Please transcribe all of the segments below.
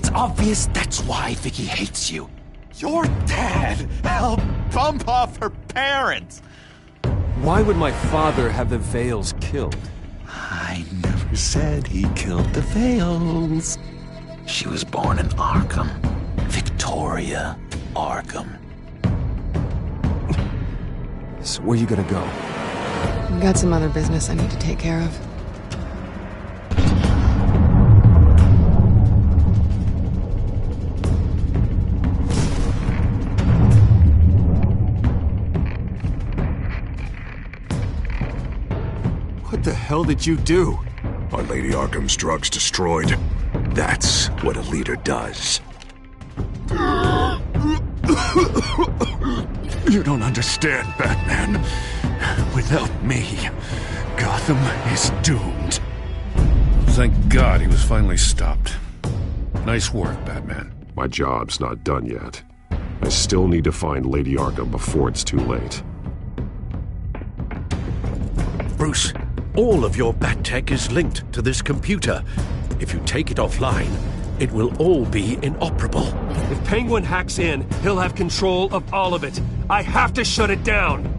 It's obvious that's why Vicky hates you. Your dad helped bump off her parents. Why would my father have the Vales killed? I never said he killed the Vales. She was born in Arkham. Victoria Arkham. So where you gonna go? I've got some other business I need to take care of. What the hell did you do? Are Lady Arkham's drugs destroyed? That's what a leader does. You don't understand, Batman. Without me, Gotham is doomed. Thank God he was finally stopped. Nice work, Batman. My job's not done yet. I still need to find Lady Arkham before it's too late. Bruce, all of your bat tech is linked to this computer. If you take it offline, it will all be inoperable. If Penguin hacks in, he'll have control of all of it. I have to shut it down!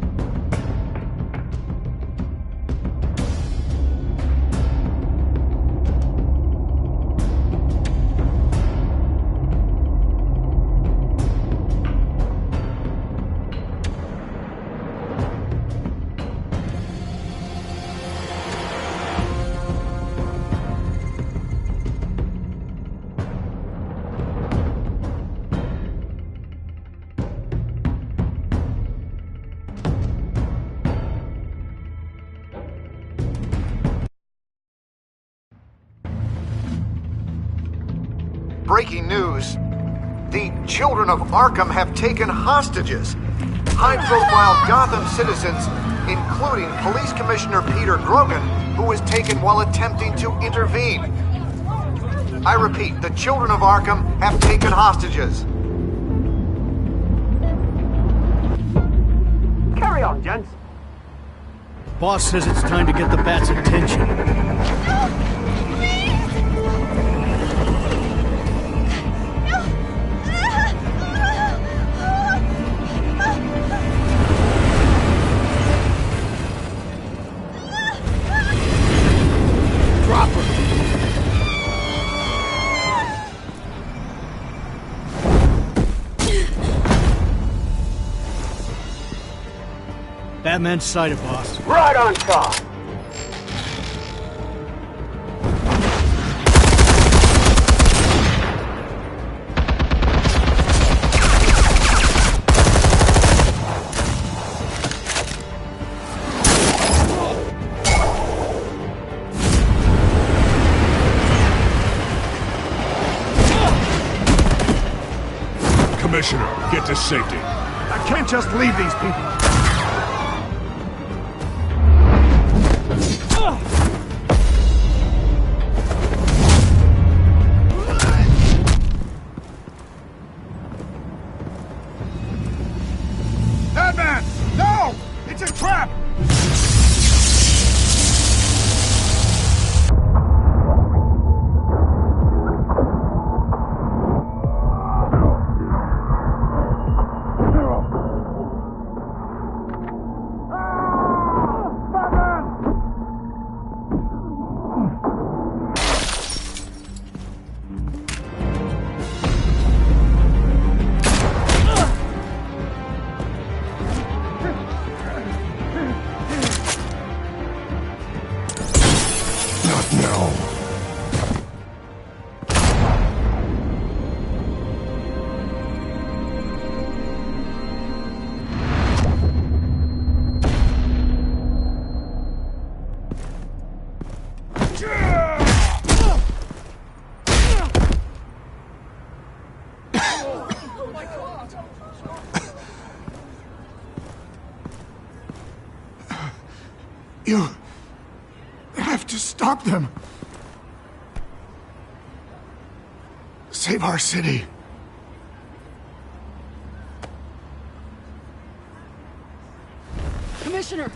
Breaking news. The children of Arkham have taken hostages. High-profile Gotham citizens, including Police Commissioner Peter Grogan, who was taken while attempting to intervene. I repeat, the children of Arkham have taken hostages. Carry on, gents. Boss says it's time to get the Bat's attention. Batman's sighted, boss. Right on top. Commissioner, get to safety. I can't just leave these people. Batman! No! It's a trap! You have to stop them. Save our city. Commissioner!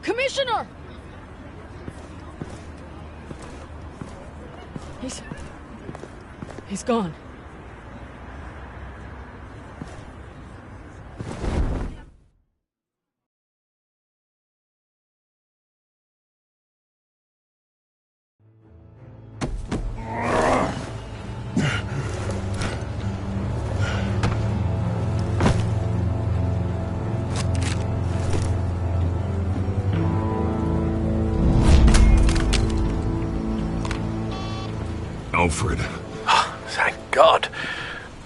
Commissioner! He's gone. Alfred. Oh, thank God.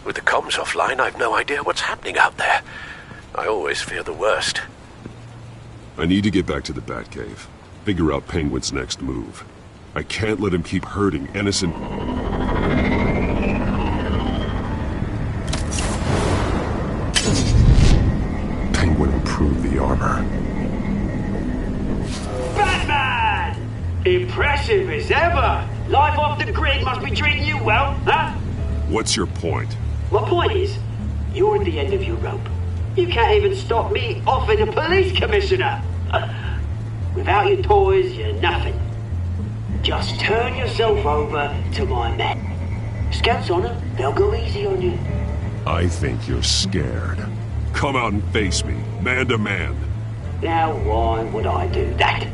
With the comms offline, I've no idea what's happening out there. I always fear the worst. I need to get back to the Batcave. Figure out Penguin's next move. I can't let him keep hurting innocent... Penguin improved the armor. Batman! Impressive as ever! Life off the grid must be treating you well, huh? What's your point? My point is, you're at the end of your rope. You can't even stop me offing a police commissioner. Without your toys, you're nothing. Just turn yourself over to my men. Scouts on them, they'll go easy on you. I think you're scared. Come out and face me, man to man. Now why would I do that?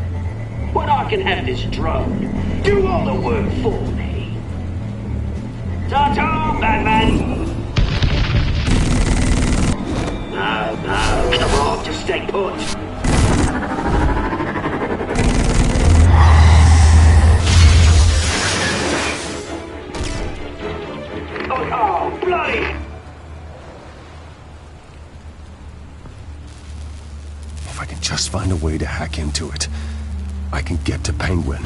When I can have this drone do all the work for me. Ta-ta, Batman! No, come on, just stay put. Oh, bloody! If I can just find a way to hack into it, I can get to Penguin.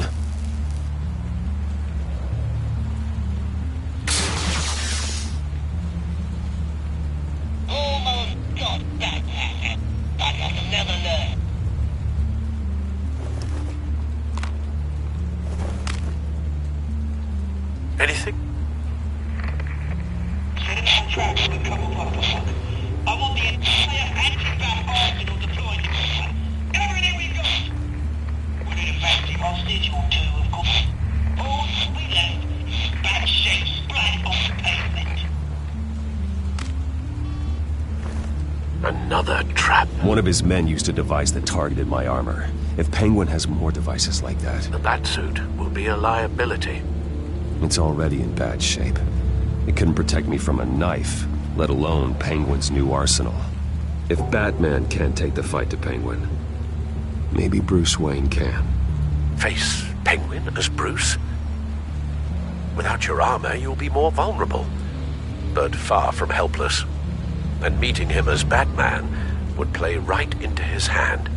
Almost got that, but I'll never learn. Anything? I want the entire anti-bat arsenal deployed. Everything we've got. We need a fancy hostage or two, of course. All we left is bad shape splat on the pavement. Another trap. One of his men used a device that targeted my armor. If Penguin has more devices like that... The Batsuit will be a liability. It's already in bad shape. It couldn't protect me from a knife, let alone Penguin's new arsenal. If Batman can't take the fight to Penguin, maybe Bruce Wayne can. Face Penguin as Bruce? Without your armor, you'll be more vulnerable, but far from helpless. And meeting him as Batman would play right into his hand.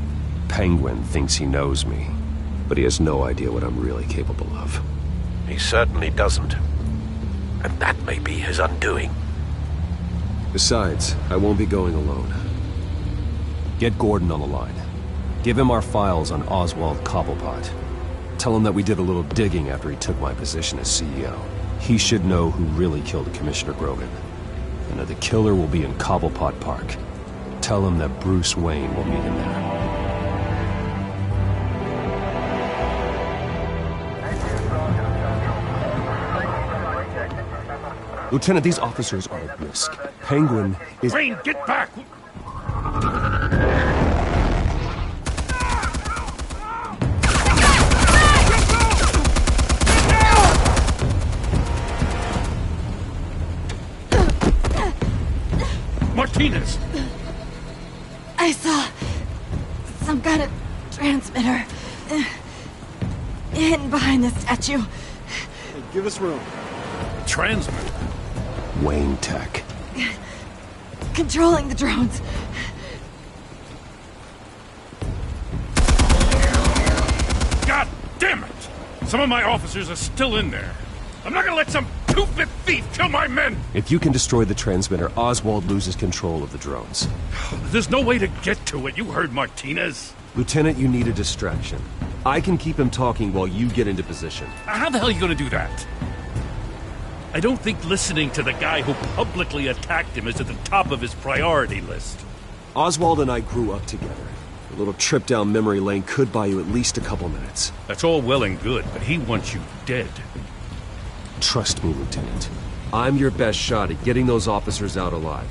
Penguin thinks he knows me, but he has no idea what I'm really capable of. He certainly doesn't. And that may be his undoing. Besides, I won't be going alone. Get Gordon on the line. Give him our files on Oswald Cobblepot. Tell him that we did a little digging after he took my position as CEO. He should know who really killed Commissioner Grogan, and that the killer will be in Cobblepot Park. Tell him that Bruce Wayne will meet him there. Lieutenant, these officers are at risk. Penguin is... Wayne, get back! Martinez! I saw some kind of transmitter hidden behind the statue. Hey, give us room. Transmitter? Wayne Tech. Controlling the drones. God damn it! Some of my officers are still in there. I'm not gonna let some two-bit thief kill my men! If you can destroy the transmitter, Oswald loses control of the drones. There's no way to get to it. You heard Martinez. Lieutenant, you need a distraction. I can keep him talking while you get into position. How the hell are you gonna do that? I don't think listening to the guy who publicly attacked him is at the top of his priority list. Oswald and I grew up together. A little trip down memory lane could buy you at least a couple minutes. That's all well and good, but he wants you dead. Trust me, Lieutenant. I'm your best shot at getting those officers out alive.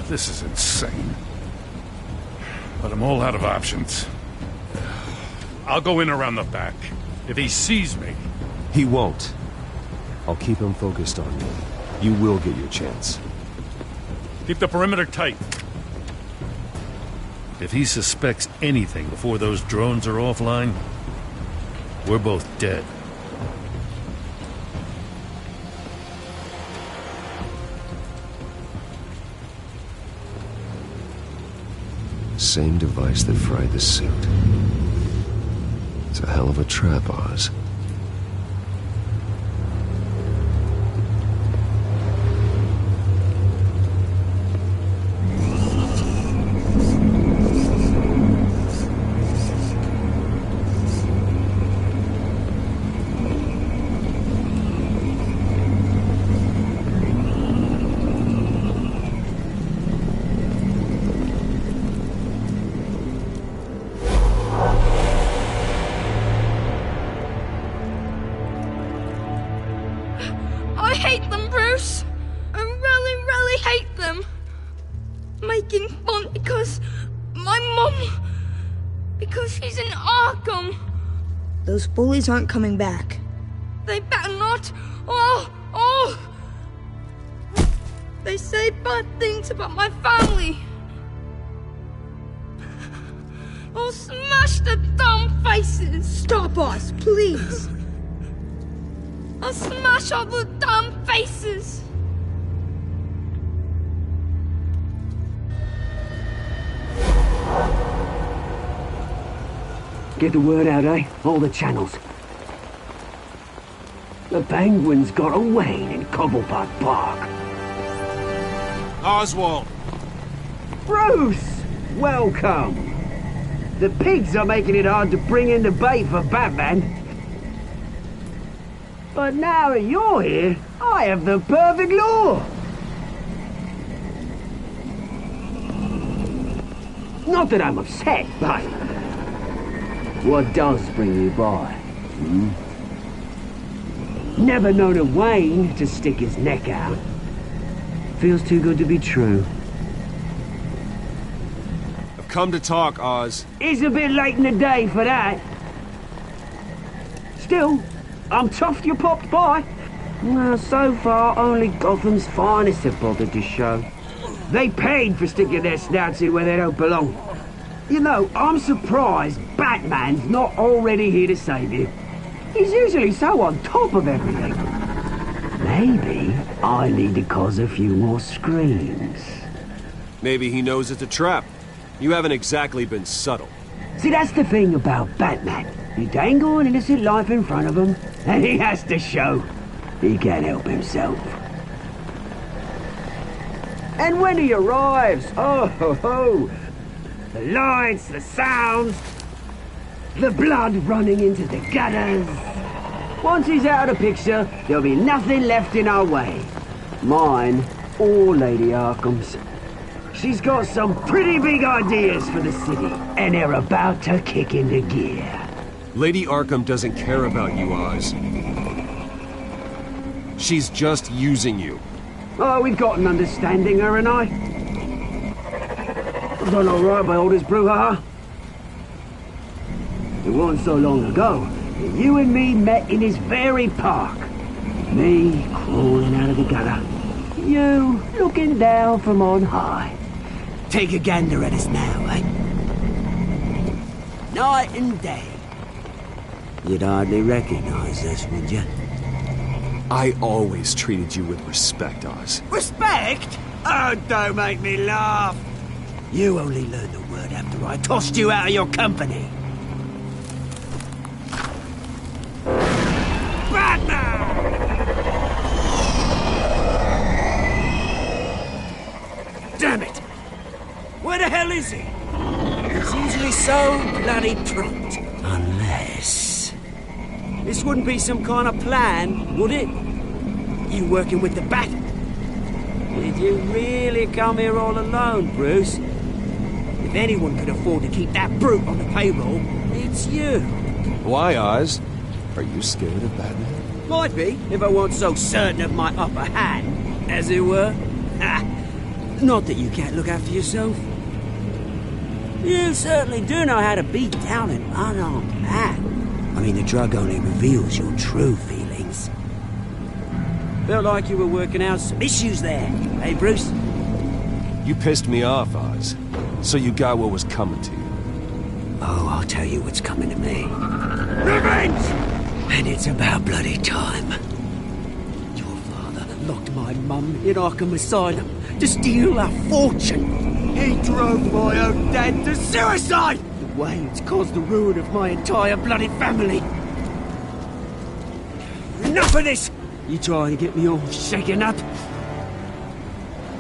This is insane. But I'm all out of options. I'll go in around the back. If he sees me... He won't. I'll keep him focused on you. You will get your chance. Keep the perimeter tight. If he suspects anything before those drones are offline, we're both dead. Same device that fried the suit. It's a hell of a trap, Oz. I hate them, Bruce. I really, really hate them. Making fun because my mum... because she's in Arkham. Those bullies aren't coming back. They better not. They say bad things about my family. I'll smash the dumb faces. Stop us, please. I'll smash all the damn faces! Get the word out, eh? All the channels. The Penguin's got a Wayne in Cobblepot Park. Oswald! Bruce! Welcome! The pigs are making it hard to bring in the bait for Batman. But now that you're here, I have the perfect lure! Not that I'm upset, but... what does bring you by? Never known a Wayne to stick his neck out. Feels too good to be true. I've come to talk, Oz. It's a bit late in the day for that. Still, I'm chuffed you popped by. Well, so far, only Gotham's finest have bothered to show. They paid for sticking their snouts in where they don't belong. You know, I'm surprised Batman's not already here to save you. He's usually so on top of everything. Maybe I need to cause a few more screams. Maybe he knows it's a trap. You haven't exactly been subtle. See, that's the thing about Batman. You dangle an innocent life in front of him, and he has to show he can't help himself. And when he arrives, oh ho ho! The lights, the sounds, the blood running into the gutters. Once he's out of the picture, there'll be nothing left in our way. Mine or Lady Arkham's. She's got some pretty big ideas for the city, and they're about to kick into gear. Lady Arkham doesn't care about you, Oz. She's just using you. Oh, we've got an understanding, her and I. I've done all right by all this brouhaha. It wasn't so long ago that you and me met in this very park. Me crawling out of the gutter. You looking down from on high. Take a gander at us now, eh? Night and day. You'd hardly recognize us, would you? I always treated you with respect, Oz. Respect? Oh, don't make me laugh. You only learned the word after I tossed you out of your company. Batman! Damn it! Where the hell is he? He's usually so bloody prompt. Unless... this wouldn't be some kind of plan, would it? You working with the Bat? Did you really come here all alone, Bruce? If anyone could afford to keep that brute on the payroll, it's you. Why, Oz? Are you scared of Batman? Might be, if I weren't so certain of my upper hand, as it were. Ha! Not that you can't look after yourself. You certainly do know how to beat down an unarmed man. I mean, the drug only reveals your true feelings. Felt like you were working out some issues there, hey, Bruce? You pissed me off, Oz. So you got what was coming to you. Oh, I'll tell you what's coming to me. Revenge! And it's about bloody time. Your father locked my mum in Arkham Asylum to steal a fortune. He drove my own dad to suicide! The way it's caused the ruin of my entire bloody family. Enough of this! You trying to get me all shaken up?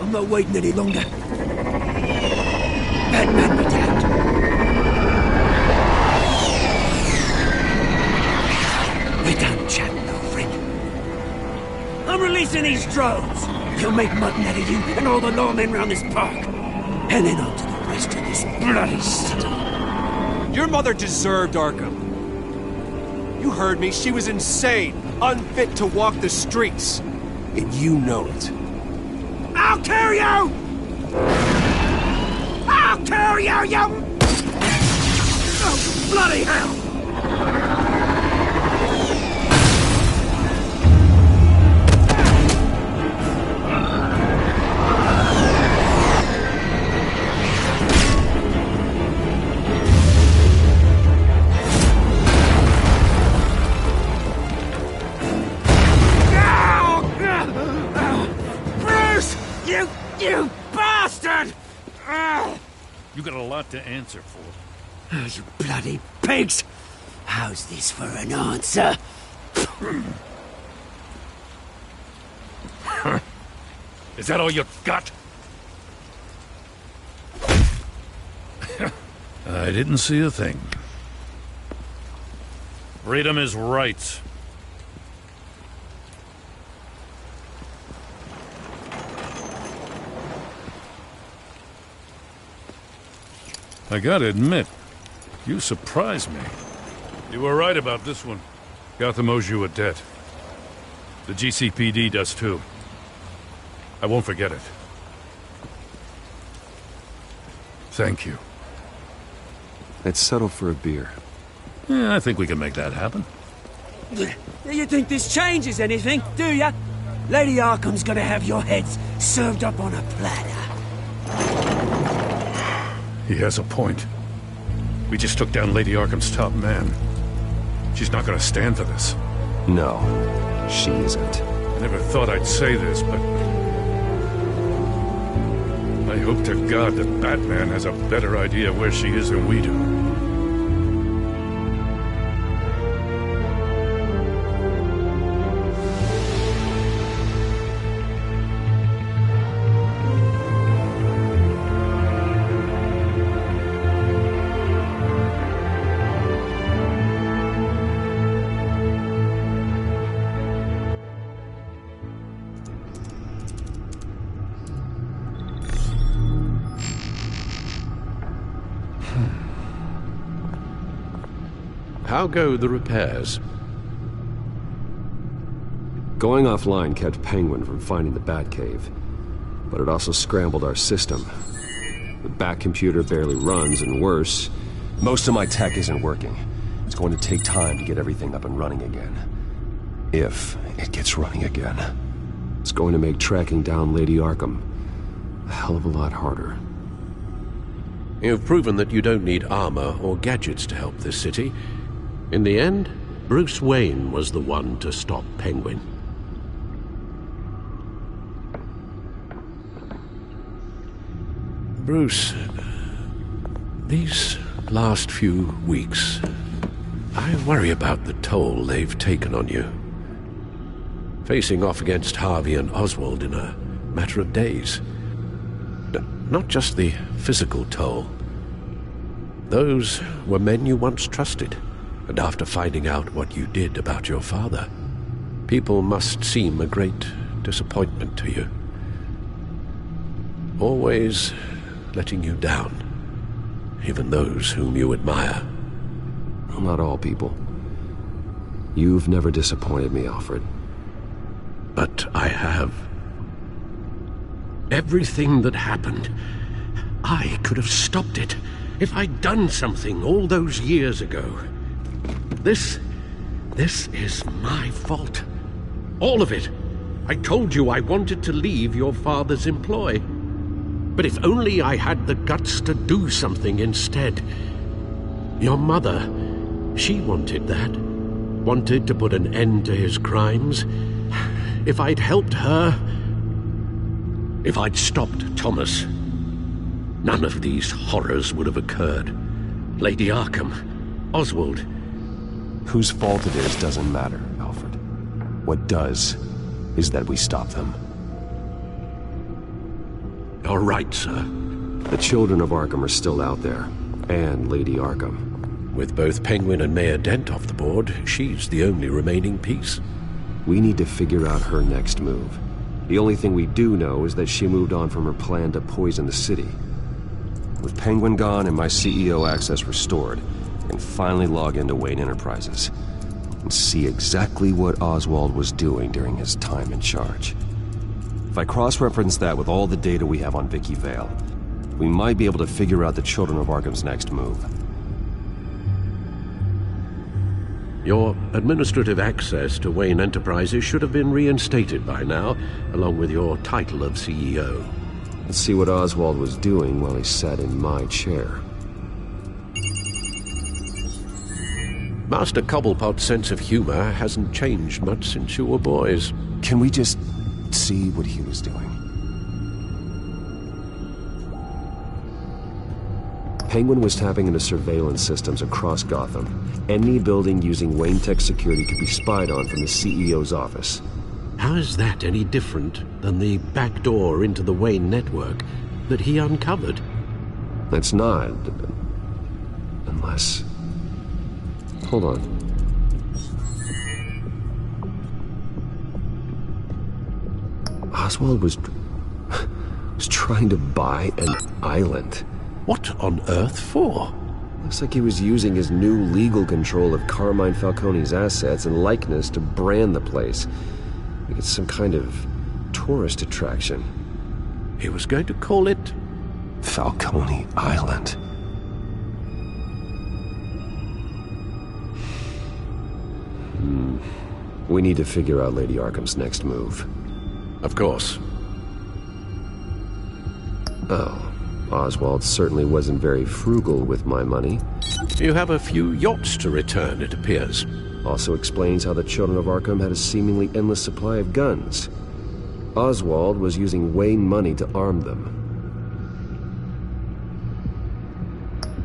I'm not waiting any longer. Batman be damned. We're done chatting, old friend. I'm releasing these drones. He'll make mutton out of you and all the lawmen around this park. And then on to the rest of this bloody city. Your mother deserved Arkham. You heard me. She was insane, unfit to walk the streets. And you know it. I'll kill you! I'll kill you, you... Oh, bloody hell! You bastard! You got a lot to answer for. Oh, you bloody pigs! How's this for an answer? Is that all you got? I didn't see a thing. Freedom is right. I gotta admit, you surprised me. You were right about this one. Gotham owes you a debt. The GCPD does too. I won't forget it. Thank you. Let's settle for a beer. Yeah, I think we can make that happen. You think this changes anything, do ya? Lady Arkham's gonna have your heads served up on a platter. He has a point. We just took down Lady Arkham's top man. She's not gonna stand for this. No, she isn't. I never thought I'd say this, but... I hope to God that Batman has a better idea where she is than we do. How go the repairs? Going offline kept Penguin from finding the Batcave, but it also scrambled our system. The Bat-computer barely runs, and worse, most of my tech isn't working. It's going to take time to get everything up and running again. If it gets running again. It's going to make tracking down Lady Arkham a hell of a lot harder. You've proven that you don't need armor or gadgets to help this city. In the end, Bruce Wayne was the one to stop Penguin. Bruce, these last few weeks, I worry about the toll they've taken on you. Facing off against Harvey and Oswald in a matter of days. Not just the physical toll. Those were men you once trusted. And after finding out what you did about your father, people must seem a great disappointment to you. Always letting you down, even those whom you admire. Well, not all people. You've never disappointed me, Alfred. But I have. Everything that happened, I could have stopped it if I'd done something all those years ago. This is my fault. All of it. I told you I wanted to leave your father's employ. But if only I had the guts to do something instead. Your mother, she wanted that. Wanted to put an end to his crimes. If I'd helped her, if I'd stopped Thomas, none of these horrors would have occurred. Lady Arkham, Oswald. Whose fault it is doesn't matter, Alfred. What does is that we stop them. All right, sir. The children of Arkham are still out there, and Lady Arkham. With both Penguin and Mayor Dent off the board, she's the only remaining piece. We need to figure out her next move. The only thing we do know is that she moved on from her plan to poison the city. With Penguin gone and my CEO access restored, I can finally log into Wayne Enterprises and see exactly what Oswald was doing during his time in charge. If I cross-reference that with all the data we have on Vicky Vale, we might be able to figure out the Children of Arkham's next move. Your administrative access to Wayne Enterprises should have been reinstated by now, along with your title of CEO. Let's see what Oswald was doing while he sat in my chair. Master Cobblepot's sense of humor hasn't changed much since you were boys. Can we just see what he was doing? Penguin was tapping into surveillance systems across Gotham. Any building using Wayne Tech security could be spied on from the CEO's office. How is that any different than the back door into the Wayne network that he uncovered? That's not. Unless... Hold on. Oswald was trying to buy an island. What on earth for? Looks like he was using his new legal control of Carmine Falcone's assets and likeness to brand the place. Like it's some kind of tourist attraction. He was going to call it... Falcone Island. We need to figure out Lady Arkham's next move. Of course. Oh. Oswald certainly wasn't very frugal with my money. You have a few yachts to return, it appears. Also explains how the Children of Arkham had a seemingly endless supply of guns. Oswald was using Wayne money to arm them.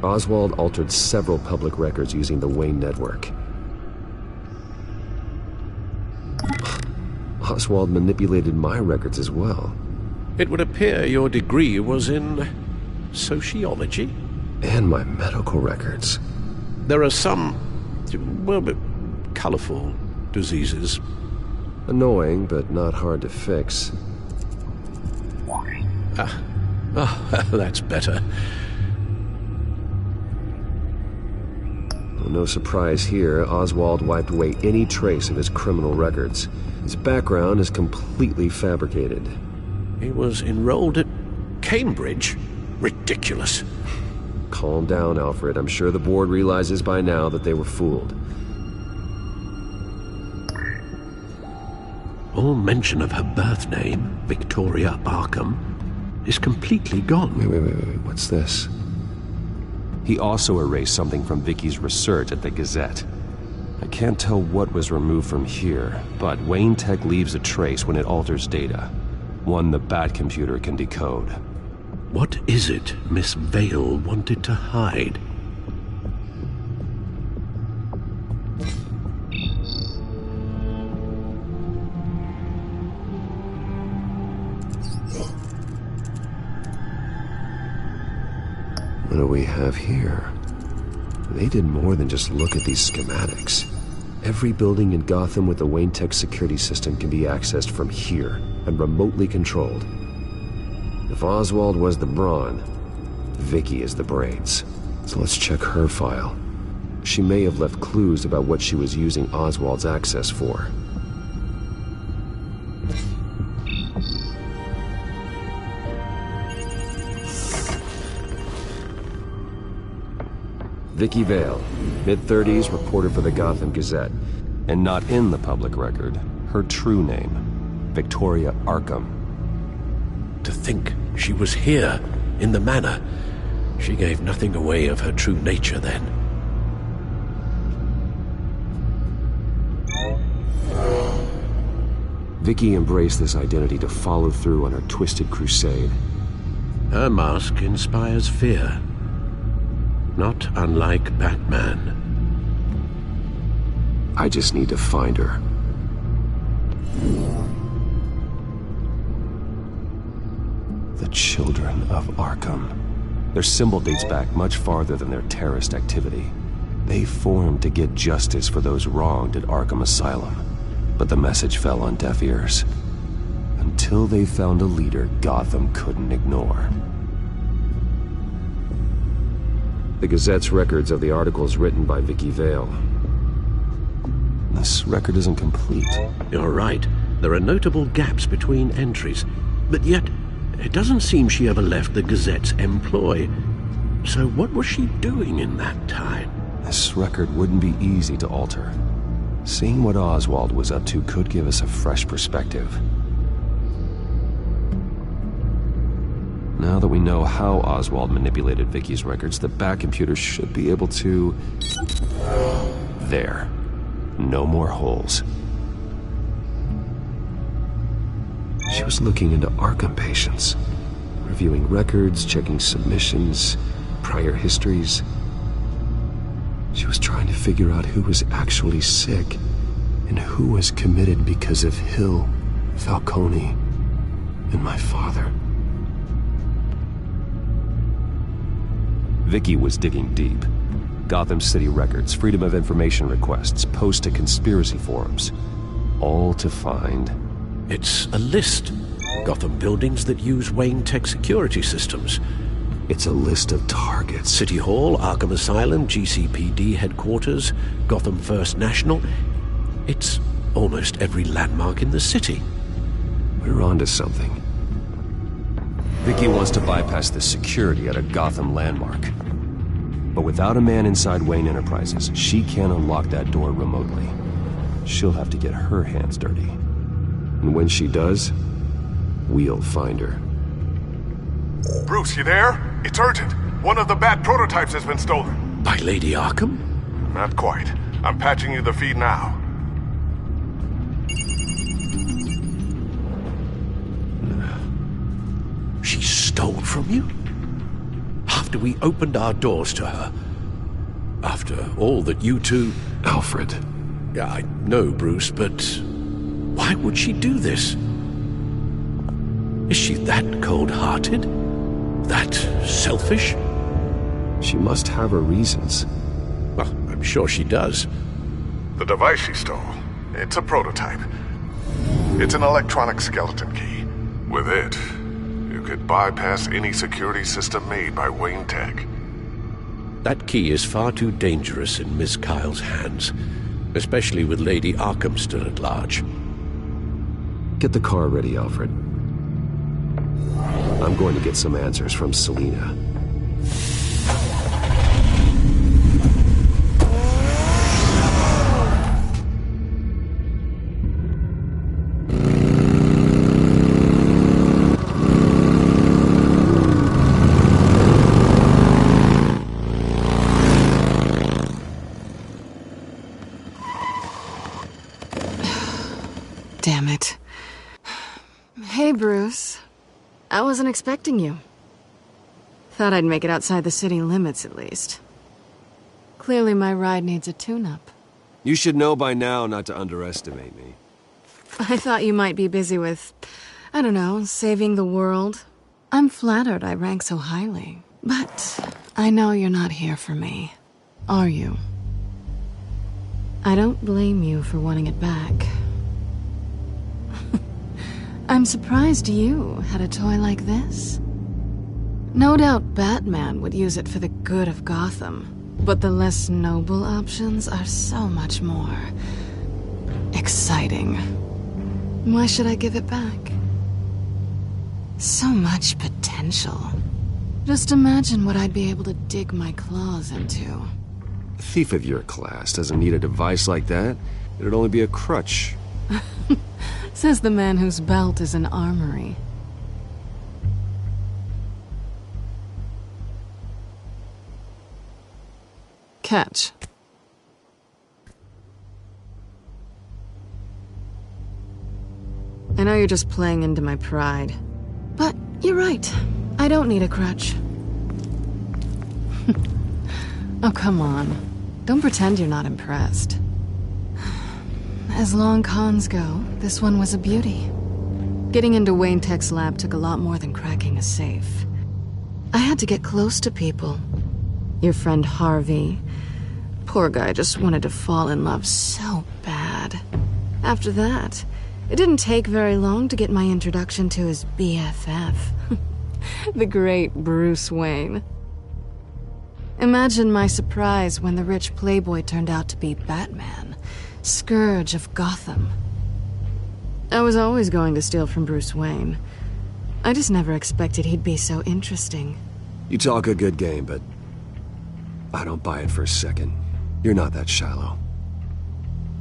Oswald altered several public records using the Wayne network. Oswald manipulated my records as well. It would appear your degree was in... sociology? And my medical records. There are some, well, colorful diseases. Annoying, but not hard to fix. Oh, that's better. Well, no surprise here, Oswald wiped away any trace of his criminal records. His background is completely fabricated. He was enrolled at Cambridge? Ridiculous. Calm down, Alfred. I'm sure the board realizes by now that they were fooled. All mention of her birth name, Victoria Arkham, is completely gone. Wait. What's this? He also erased something from Vicky's research at the Gazette. I can't tell what was removed from here, but Wayne Tech leaves a trace when it alters data. One the Bat computer can decode. What is it Miss Vale wanted to hide? What do we have here? They did more than just look at these schematics. Every building in Gotham with the Wayne Tech security system can be accessed from here and remotely controlled. If Oswald was the brawn, Vicky is the brains. So let's check her file. She may have left clues about what she was using Oswald's access for. Vicky Vale, mid-30s, reporter for the Gotham Gazette. And not in the public record, her true name, Victoria Arkham. To think she was here, in the manor. She gave nothing away of her true nature then. Vicky embraced this identity to follow through on her twisted crusade. Her mask inspires fear. Not unlike Batman. I just need to find her. The Children of Arkham. Their symbol dates back much farther than their terrorist activity. They formed to get justice for those wronged at Arkham Asylum. But the message fell on deaf ears. Until they found a leader Gotham couldn't ignore. The Gazette's records of the articles written by Vicky Vale. This record isn't complete. You're right. There are notable gaps between entries. But yet, it doesn't seem she ever left the Gazette's employ. So what was she doing in that time? This record wouldn't be easy to alter. Seeing what Oswald was up to could give us a fresh perspective. Now that we know how Oswald manipulated Vicky's records, the Bat computer should be able to... There. No more holes. She was looking into Arkham patients, reviewing records, checking submissions, prior histories. She was trying to figure out who was actually sick and who was committed because of Hill, Falcone, and my father. Vicky was digging deep. Gotham City records, Freedom of Information requests, posts to conspiracy forums. All to find... It's a list. Gotham buildings that use Wayne Tech security systems. It's a list of targets. City Hall, Arkham Asylum, GCPD headquarters, Gotham First National. It's almost every landmark in the city. We're onto something. Vicky wants to bypass the security at a Gotham landmark. But without a man inside Wayne Enterprises, she can't unlock that door remotely. She'll have to get her hands dirty. And when she does, we'll find her. Bruce, you there? It's urgent. One of the Bat prototypes has been stolen. By Lady Arkham? Not quite. I'm patching you the feed now. She stole from you? After we opened our doors to her? After all that you two... Alfred. Yeah, I know, Bruce, but... why would she do this? Is she that cold-hearted? That selfish? She must have her reasons. Well, I'm sure she does. The device she stole, it's a prototype. It's an electronic skeleton key. With it, you could bypass any security system made by Wayne Tech. That key is far too dangerous in Miss Kyle's hands, especially with Lady Arkham still at large. Get the car ready, Alfred. I'm going to get some answers from Selina. Damn it. Hey, Bruce. I wasn't expecting you. Thought I'd make it outside the city limits, at least. Clearly my ride needs a tune-up. You should know by now not to underestimate me. I thought you might be busy with, I don't know, saving the world. I'm flattered I rank so highly. But I know you're not here for me, are you? I don't blame you for wanting it back. I'm surprised you had a toy like this. No doubt Batman would use it for the good of Gotham. But the less noble options are so much more exciting. Why should I give it back? So much potential. Just imagine what I'd be able to dig my claws into. A thief of your class doesn't need a device like that. It'd only be a crutch. Says the man whose belt is an armory. Catch. I know you're just playing into my pride. But you're right. I don't need a crutch. Oh, come on. Don't pretend you're not impressed. As long cons go, this one was a beauty. Getting into Wayne Tech's lab took a lot more than cracking a safe. I had to get close to people. Your friend Harvey. Poor guy just wanted to fall in love so bad. After that, it didn't take very long to get my introduction to his BFF. The great Bruce Wayne. Imagine my surprise when the rich playboy turned out to be Batman, Scourge of Gotham. I was always going to steal from Bruce Wayne. I just never expected he'd be so interesting. You talk a good game, but I don't buy it for a second. You're not that shallow.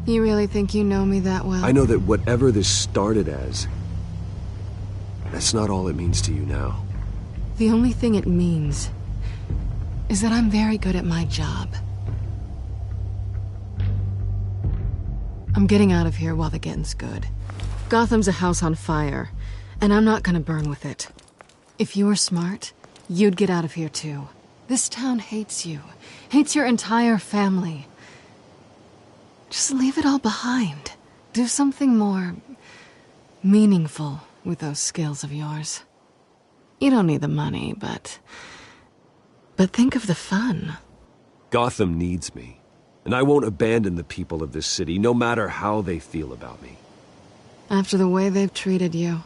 You really think you know me that well? I know that whatever this started as, that's not all it means to you now. The only thing it means is that I'm very good at my job. I'm getting out of here while the getting's good. Gotham's a house on fire, and I'm not gonna burn with it. If you were smart, you'd get out of here too. This town hates you, hates your entire family. Just leave it all behind. Do something more meaningful with those skills of yours. You don't need the money, but think of the fun. Gotham needs me, and I won't abandon the people of this city, no matter how they feel about me. After the way they've treated you,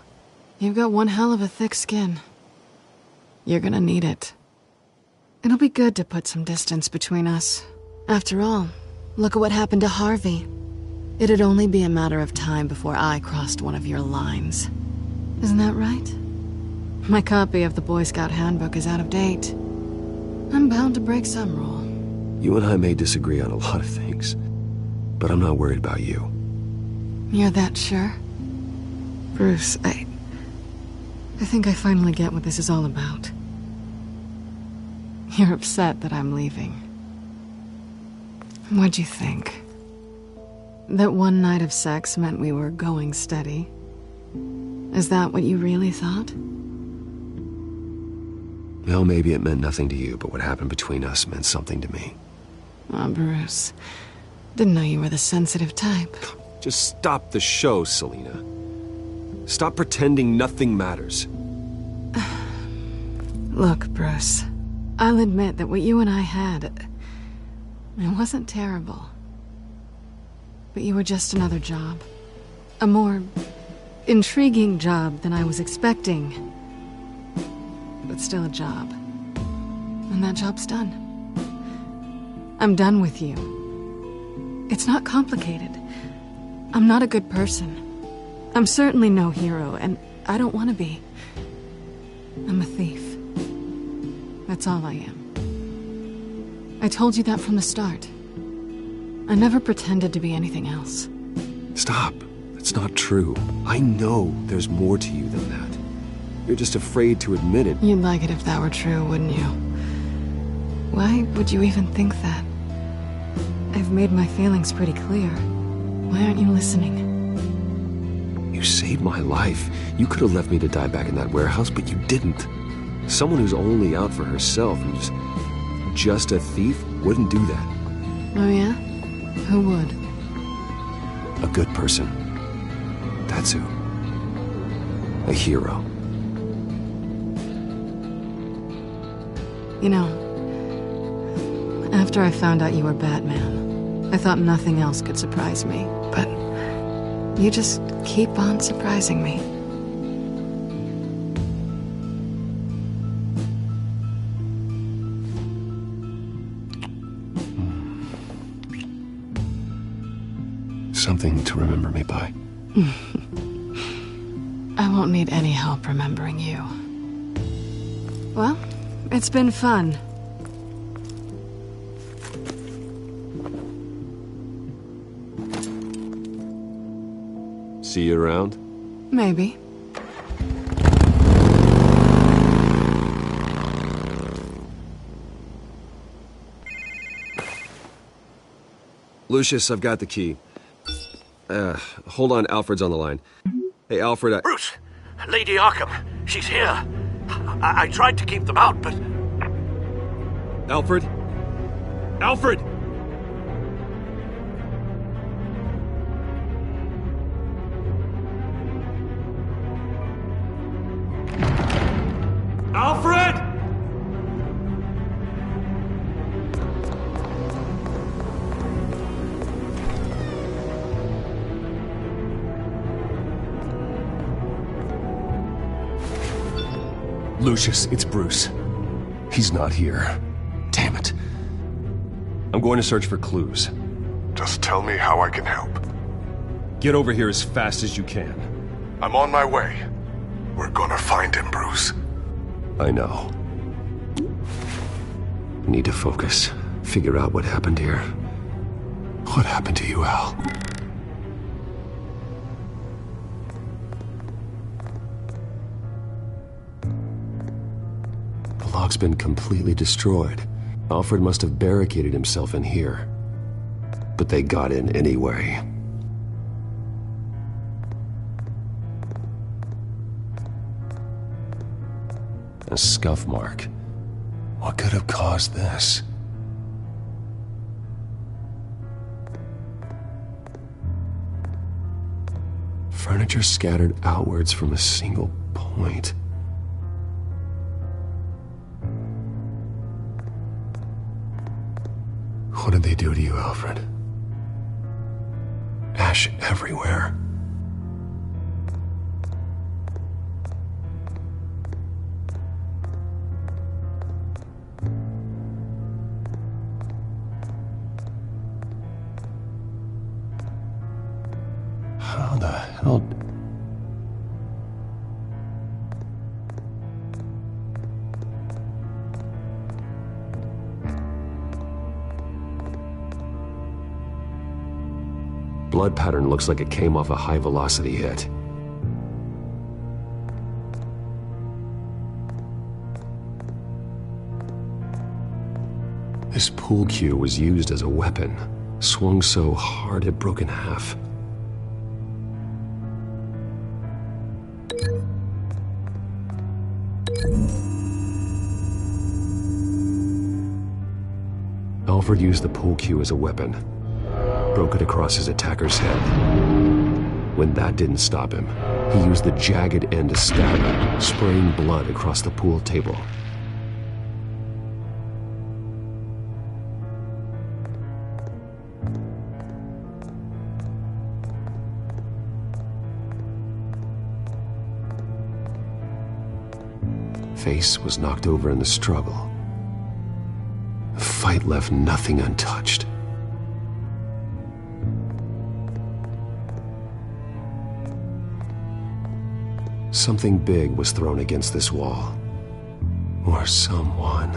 you've got one hell of a thick skin. You're gonna need it. It'll be good to put some distance between us. After all, look at what happened to Harvey. It'd only be a matter of time before I crossed one of your lines. Isn't that right? My copy of the Boy Scout Handbook is out of date. I'm bound to break some rule. You and I may disagree on a lot of things, but I'm not worried about you. You're that sure? Bruce, I think I finally get what this is all about. You're upset that I'm leaving. What'd you think? That one night of sex meant we were going steady? Is that what you really thought? Well, maybe it meant nothing to you, but what happened between us meant something to me. Oh, Bruce. Didn't know you were the sensitive type. Just stop the show, Selina. Stop pretending nothing matters. Look, Bruce. I'll admit that what you and I had, it wasn't terrible. But you were just another job. A more intriguing job than I was expecting. But still a job. And that job's done. I'm done with you. It's not complicated. I'm not a good person. I'm certainly no hero, and I don't want to be. I'm a thief. That's all I am. I told you that from the start. I never pretended to be anything else. Stop. That's not true. I know there's more to you than that. You're just afraid to admit it. You'd like it if that were true, wouldn't you? Why would you even think that? I've made my feelings pretty clear. Why aren't you listening? You saved my life. You could have left me to die back in that warehouse, but you didn't. Someone who's only out for herself, who's just a thief, wouldn't do that. Oh yeah? Who would? A good person. That's who. A hero. You know, after I found out you were Batman, I thought nothing else could surprise me, but you just keep on surprising me. something to remember me by. I won't need any help remembering you. Well, it's been fun. See you around? Maybe. Lucius, I've got the key. Hold on, Alfred's on the line. Hey, Alfred, Bruce! Lady Arkham, she's here. I tried to keep them out, but... Alfred? Alfred! Alfred! Lucius, it's Bruce. He's not here. Damn it. I'm going to search for clues. Just tell me how I can help. Get over here as fast as you can. I'm on my way. We're gonna find him, Bruce. I know. I need to focus. Figure out what happened here. What happened to you, Al? The lock's been completely destroyed. Alfred must have barricaded himself in here. But they got in anyway. A scuff mark. What could have caused this? Furniture scattered outwards from a single point. What did they do to you, Alfred? Ash everywhere. How the hell... Blood pattern looks like it came off a high-velocity hit. This pool cue was used as a weapon, swung so hard it broke in half. Alfred used the pool cue as a weapon. Broke it across his attacker's head. When that didn't stop him, he used the jagged end to stab him, spraying blood across the pool table. Face was knocked over in the struggle. The fight left nothing untouched. Something big was thrown against this wall. Or someone.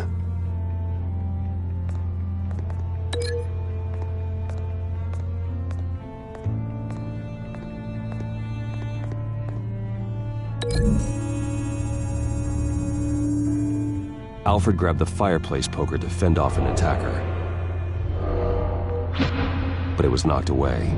Alfred grabbed the fireplace poker to fend off an attacker. But it was knocked away.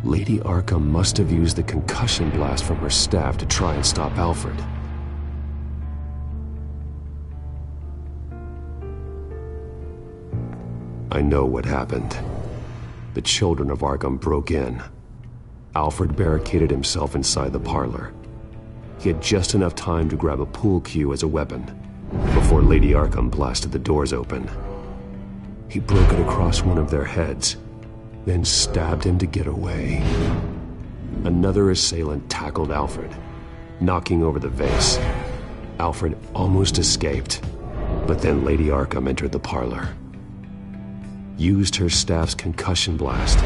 Lady Arkham must have used the concussion blast from her staff to try and stop Alfred. I know what happened. The children of Arkham broke in. Alfred barricaded himself inside the parlor. He had just enough time to grab a pool cue as a weapon before Lady Arkham blasted the doors open. He broke it across one of their heads, then stabbed him to get away. another assailant tackled Alfred, knocking over the vase. Alfred almost escaped, but then Lady Arkham entered the parlor. Used her staff's concussion blast,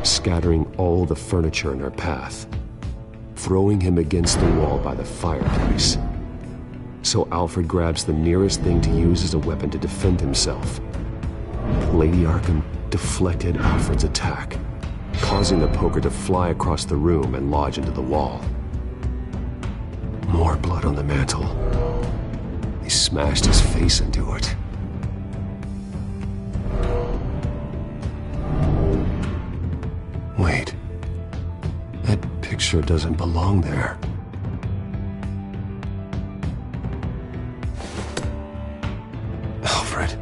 scattering all the furniture in her path, throwing him against the wall by the fireplace. So Alfred grabs the nearest thing to use as a weapon to defend himself. Lady Arkham deflected Alfred's attack, causing the poker to fly across the room and lodge into the wall. More blood on the mantel. He smashed his face into it. Wait. That picture doesn't belong there. Alfred.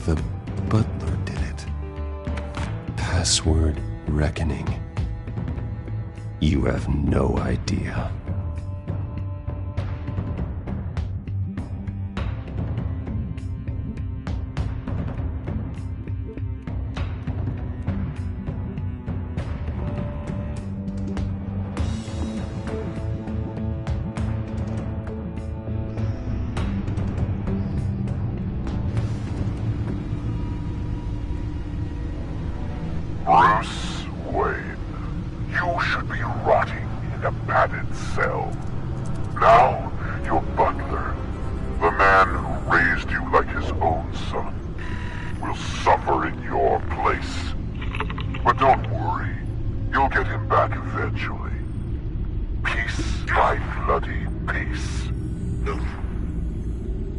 The butler did it. Password reckoning. You have no idea. Bruce Wayne, you should be rotting in a padded cell. Now, your butler, the man who raised you like his own son, will suffer in your place. But don't worry, you'll get him back eventually. Piece by bloody piece.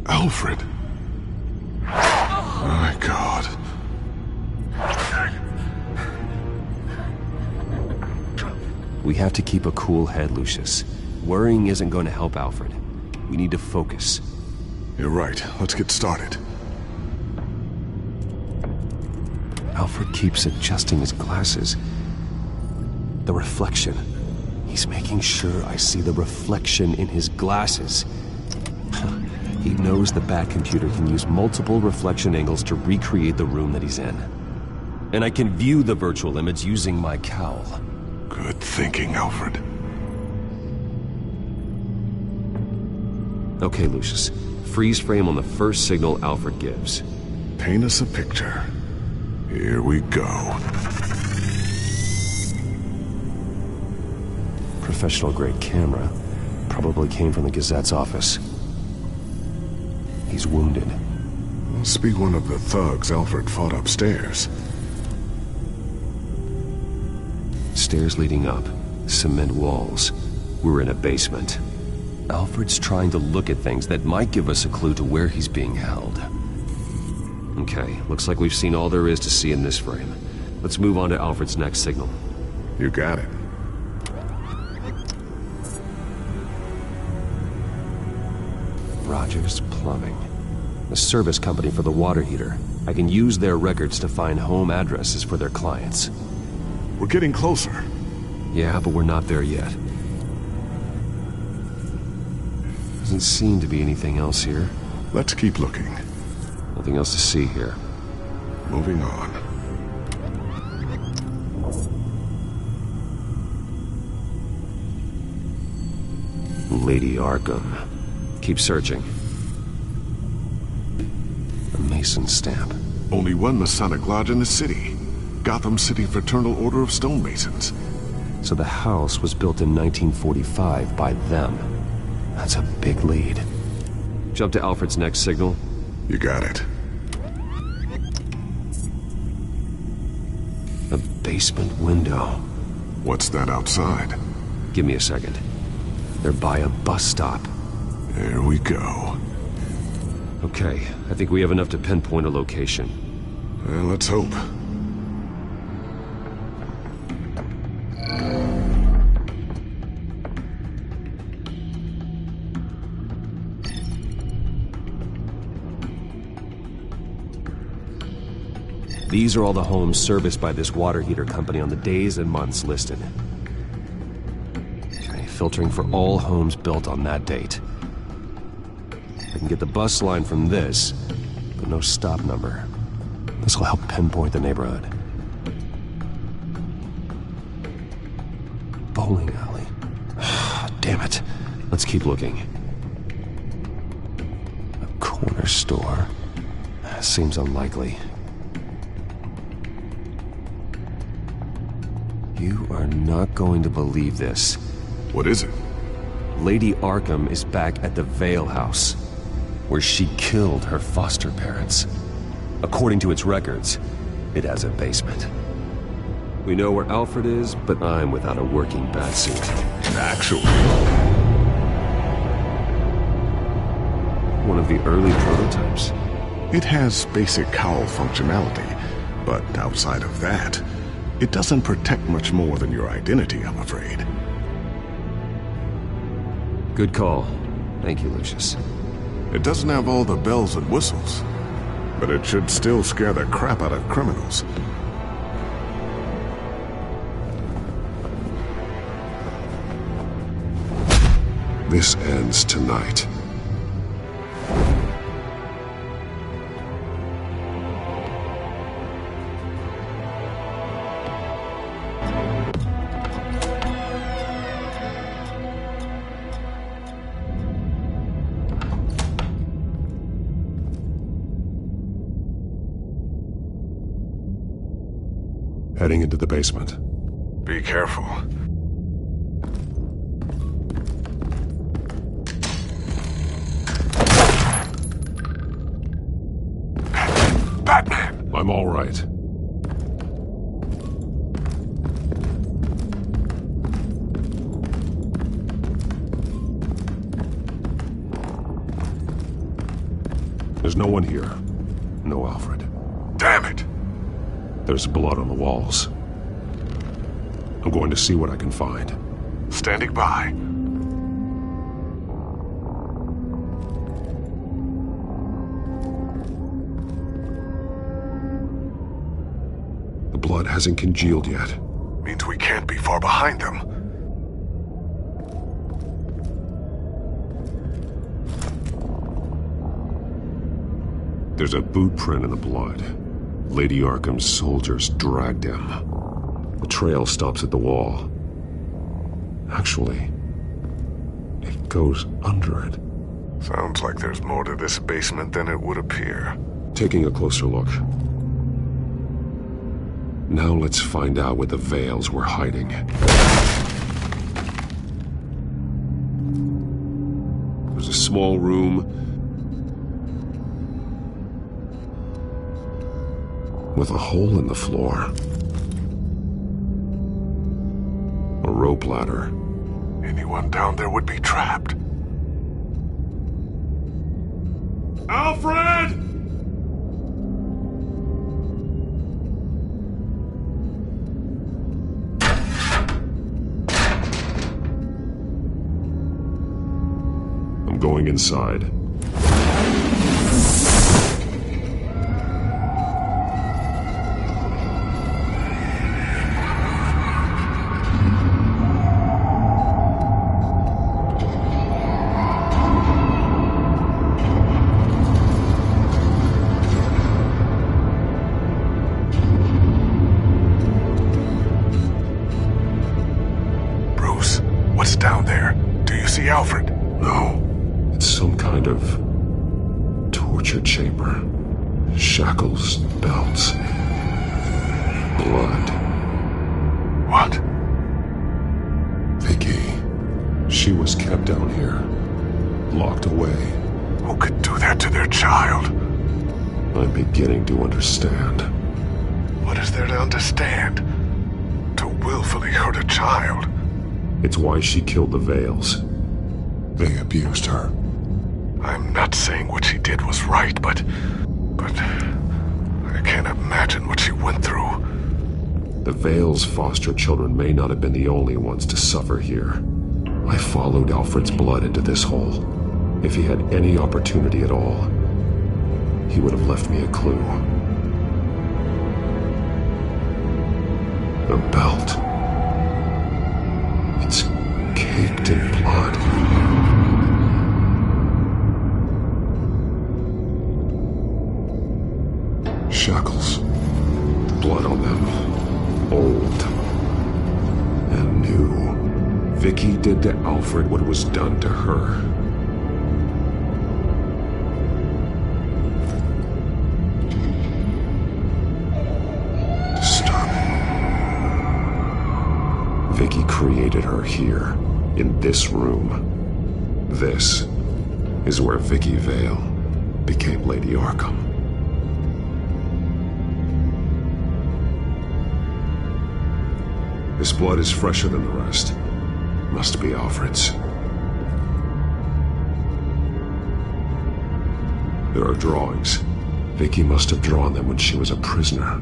Alfred. My God. We have to keep a cool head, Lucius. Worrying isn't going to help Alfred. We need to focus. You're right. Let's get started. Alfred keeps adjusting his glasses. The reflection. He's making sure I see the reflection in his glasses. He knows the Batcomputer can use multiple reflection angles to recreate the room that he's in. And I can view the virtual image using my cowl. Good thinking, Alfred. Okay, Lucius. Freeze frame on the first signal Alfred gives. Paint us a picture. Here we go. Professional-grade camera. Probably came from the Gazette's office. He's wounded. Must be one of the thugs Alfred fought upstairs. Stairs leading up. Cement walls. We're in a basement. Alfred's trying to look at things that might give us a clue to where he's being held. Okay, looks like we've seen all there is to see in this frame. Let's move on to Alfred's next signal. You got it. Rogers Plumbing. The service company for the water heater. I can use their records to find home addresses for their clients. We're getting closer. Yeah, but we're not there yet. Doesn't seem to be anything else here. Let's keep looking. Nothing else to see here. Moving on. Lady Arkham. Keep searching. A Mason stamp. Only one Masonic lodge in the city. Gotham City Fraternal Order of Stonemasons. So the house was built in 1945 by them. That's a big lead. Jump to Alfred's next signal. You got it. A basement window. What's that outside? Give me a second. They're by a bus stop. There we go. Okay, I think we have enough to pinpoint a location. Well, let's hope. These are all the homes serviced by this water heater company on the days and months listed. Okay, filtering for all homes built on that date. I can get the bus line from this, but no stop number. This will help pinpoint the neighborhood. Bowling alley. Damn it. Let's keep looking. A corner store. Seems unlikely. You are not going to believe this. What is it? Lady Arkham is back at the Vale House, where she killed her foster parents. According to its records, it has a basement. We know where Alfred is, but I'm without a working batsuit. Actually, one of the early prototypes. it has basic cowl functionality, but outside of that, it doesn't protect much more than your identity, I'm afraid. Good call. Thank you, Lucius. It doesn't have all the bells and whistles, but it should still scare the crap out of criminals. This ends tonight. Heading into the basement. Be careful. Batman! I'm all right. There's no one here. No Alfred. Damn it! There's blood on the walls. I'm going to see what I can find. Standing by. The blood hasn't congealed yet. Means we can't be far behind them. There's a boot print in the blood. Lady Arkham's soldiers dragged him. The trail stops at the wall. Actually, it goes under it. Sounds like there's more to this basement than it would appear. Taking a closer look. Now let's find out where the Vales were hiding. There's a small room with a hole in the floor. A rope ladder. Anyone down there would be trapped. Alfred! I'm going inside. What's down there? Do you see Alfred? No. It's some kind of torture chamber. Shackles, belts, blood. What? Vicky. She was kept down here. Locked away. Who could do that to their child? I'm beginning to understand. What is there to understand? To willfully hurt a child? It's why she killed the Vales. They abused her. I'm not saying what she did was right, but I can't imagine what she went through. The Vales' foster children may not have been the only ones to suffer here. I followed Alfred's blood into this hole. If he had any opportunity at all, he would have left me a clue. The belt. It's caked in blood. Shackles. blood on them. Old. And new. Vicky did to Alfred what was done to her. Vicky created her here, in this room. This is where Vicky Vale became Lady Arkham. This blood is fresher than the rest. Must be Alfred's. There are drawings. Vicky must have drawn them when she was a prisoner.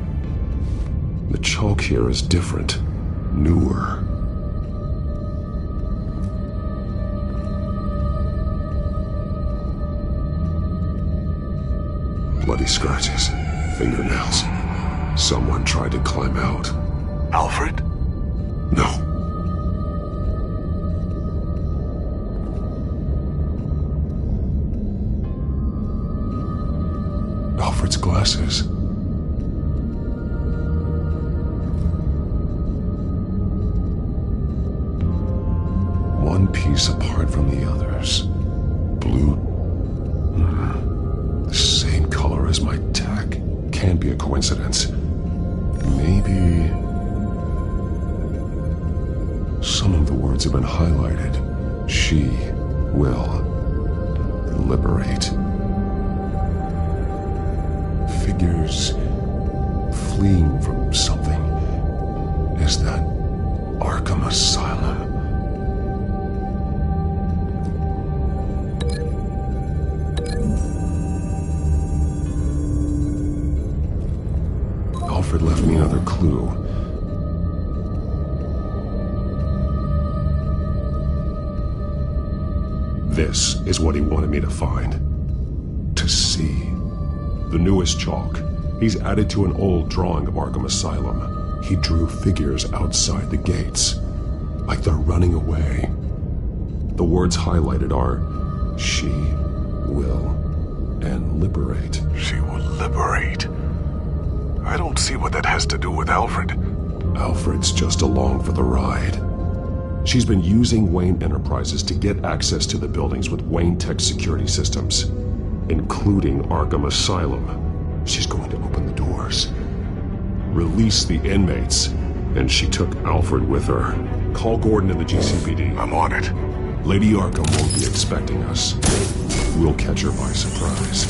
The chalk here is different. Newer. Bloody scratches, fingernails. Someone tried to climb out. Alfred? No. Alfred's glasses. One piece apart from the others. Blue. The same color as my tech. Can't be a coincidence. Maybe... Some of the words have been highlighted. She will liberate. Figures fleeing from something. Is that Arkham Asylum? Alfred left me another clue. This is what he wanted me to find. To see. The newest chalk. He's added to an old drawing of Arkham Asylum. He drew figures outside the gates. Like they're running away. The words highlighted are, she will and liberate. She will liberate. I don't see what that has to do with Alfred. Alfred's just along for the ride. She's been using Wayne Enterprises to get access to the buildings with Wayne Tech security systems, including Arkham Asylum. She's going to open the doors, release the inmates, and she took Alfred with her. Call Gordon and the GCPD. I'm on it. Lady Arkham won't be expecting us. We'll catch her by surprise.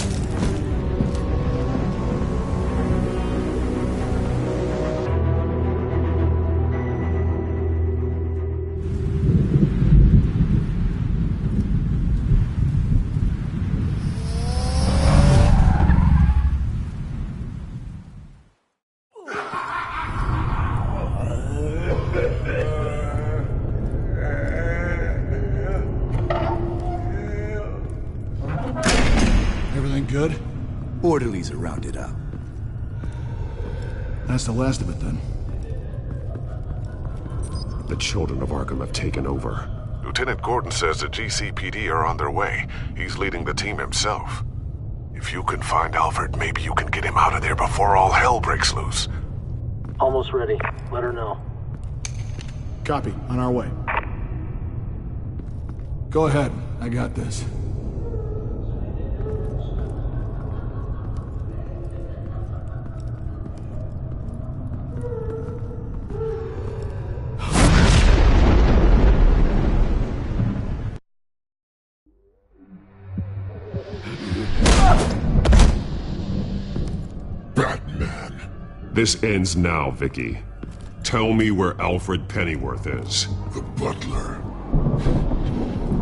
Good? Orderlies are rounded up. That's the last of it, then. The children of Arkham have taken over. Lieutenant Gordon says the GCPD are on their way. He's leading the team himself. If you can find Alfred, maybe you can get him out of there before all hell breaks loose. Almost ready. Let her know. Copy. On our way. Go ahead. I got this. This ends now, Vicky. Tell me where Alfred Pennyworth is. The butler.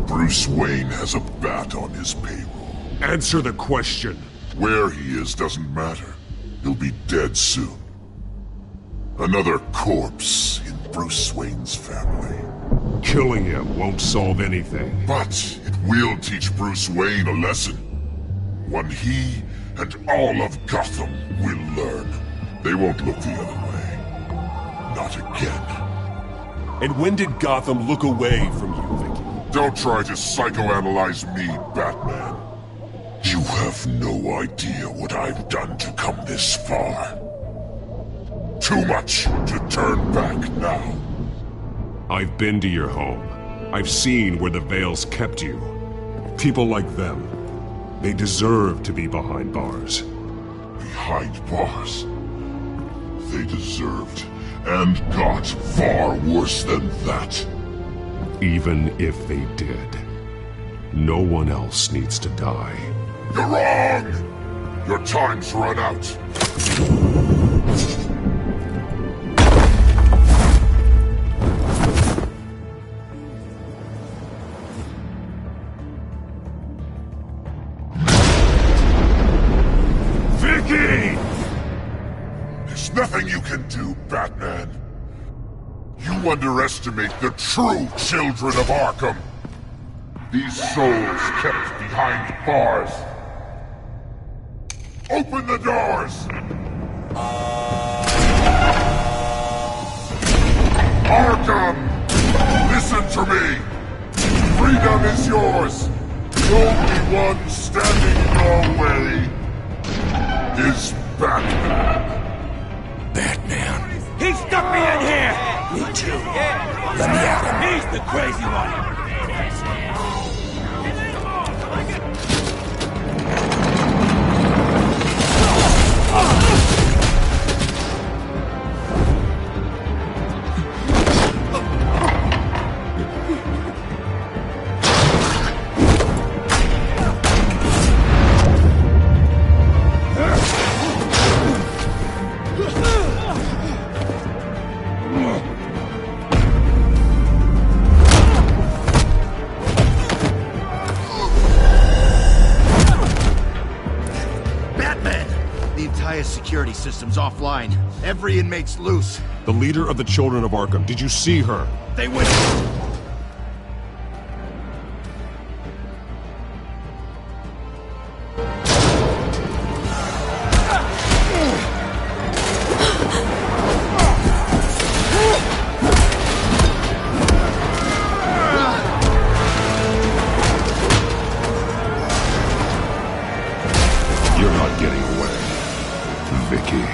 Bruce Wayne has a bat on his payroll. Answer the question. Where he is doesn't matter. He'll be dead soon. Another corpse in Bruce Wayne's family. Killing him won't solve anything. But it will teach Bruce Wayne a lesson. One he and all of Gotham will learn. They won't look the other way. Not again. And when did Gotham look away from you, Vicky? Don't try to psychoanalyze me, Batman. You have no idea what I've done to come this far. too much to turn back now. I've been to your home. I've seen where the Veils kept you. People like them, they deserve to be behind bars. Behind bars? They deserved and got far worse than that. Even if they did, no one else needs to die. You're wrong! Your time's run out. Vicky! There's nothing you can do, Batman. You underestimate the true children of Arkham. These souls kept behind bars. Open the doors! Arkham! Listen to me! Freedom is yours! The only one standing in your way is Batman. Batman. He stuck me in here! Me too. Let me at him. He's the crazy one. Security system's offline. Every inmate's loose. The leader of the Children of Arkham, did you see her? They went... You're not getting away, Vicky.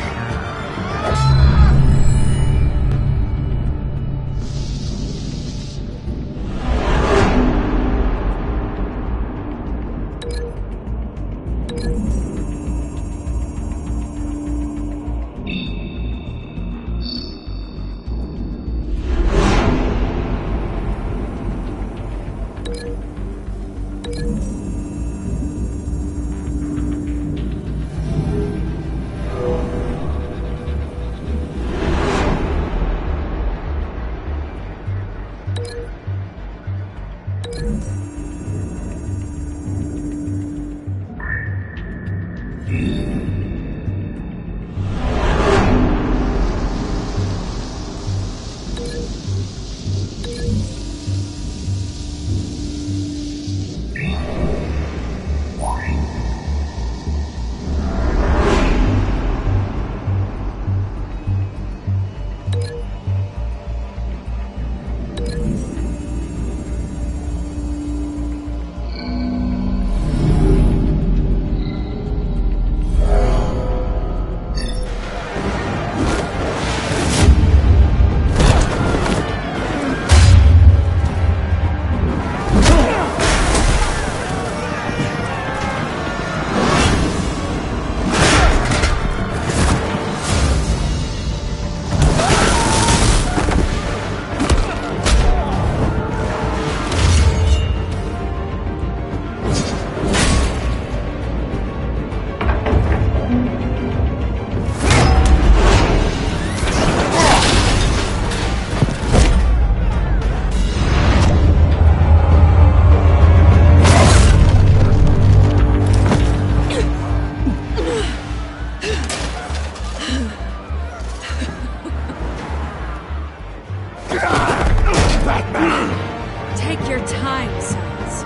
Take your time, sons.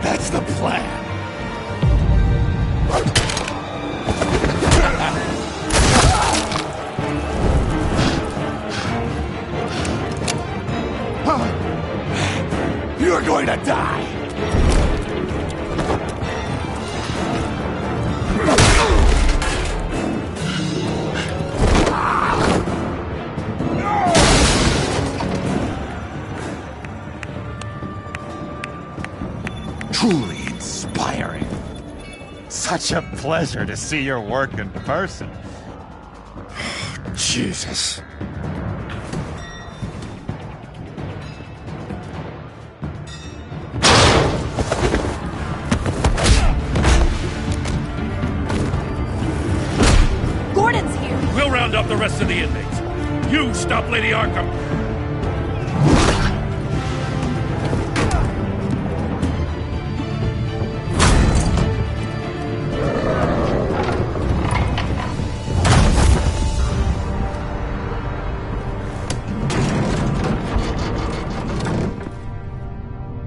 That's the plan. You're going to die. such a pleasure to see your work in person. Jesus. Gordon's here. We'll round up the rest of the inmates. You stop Lady Arkham.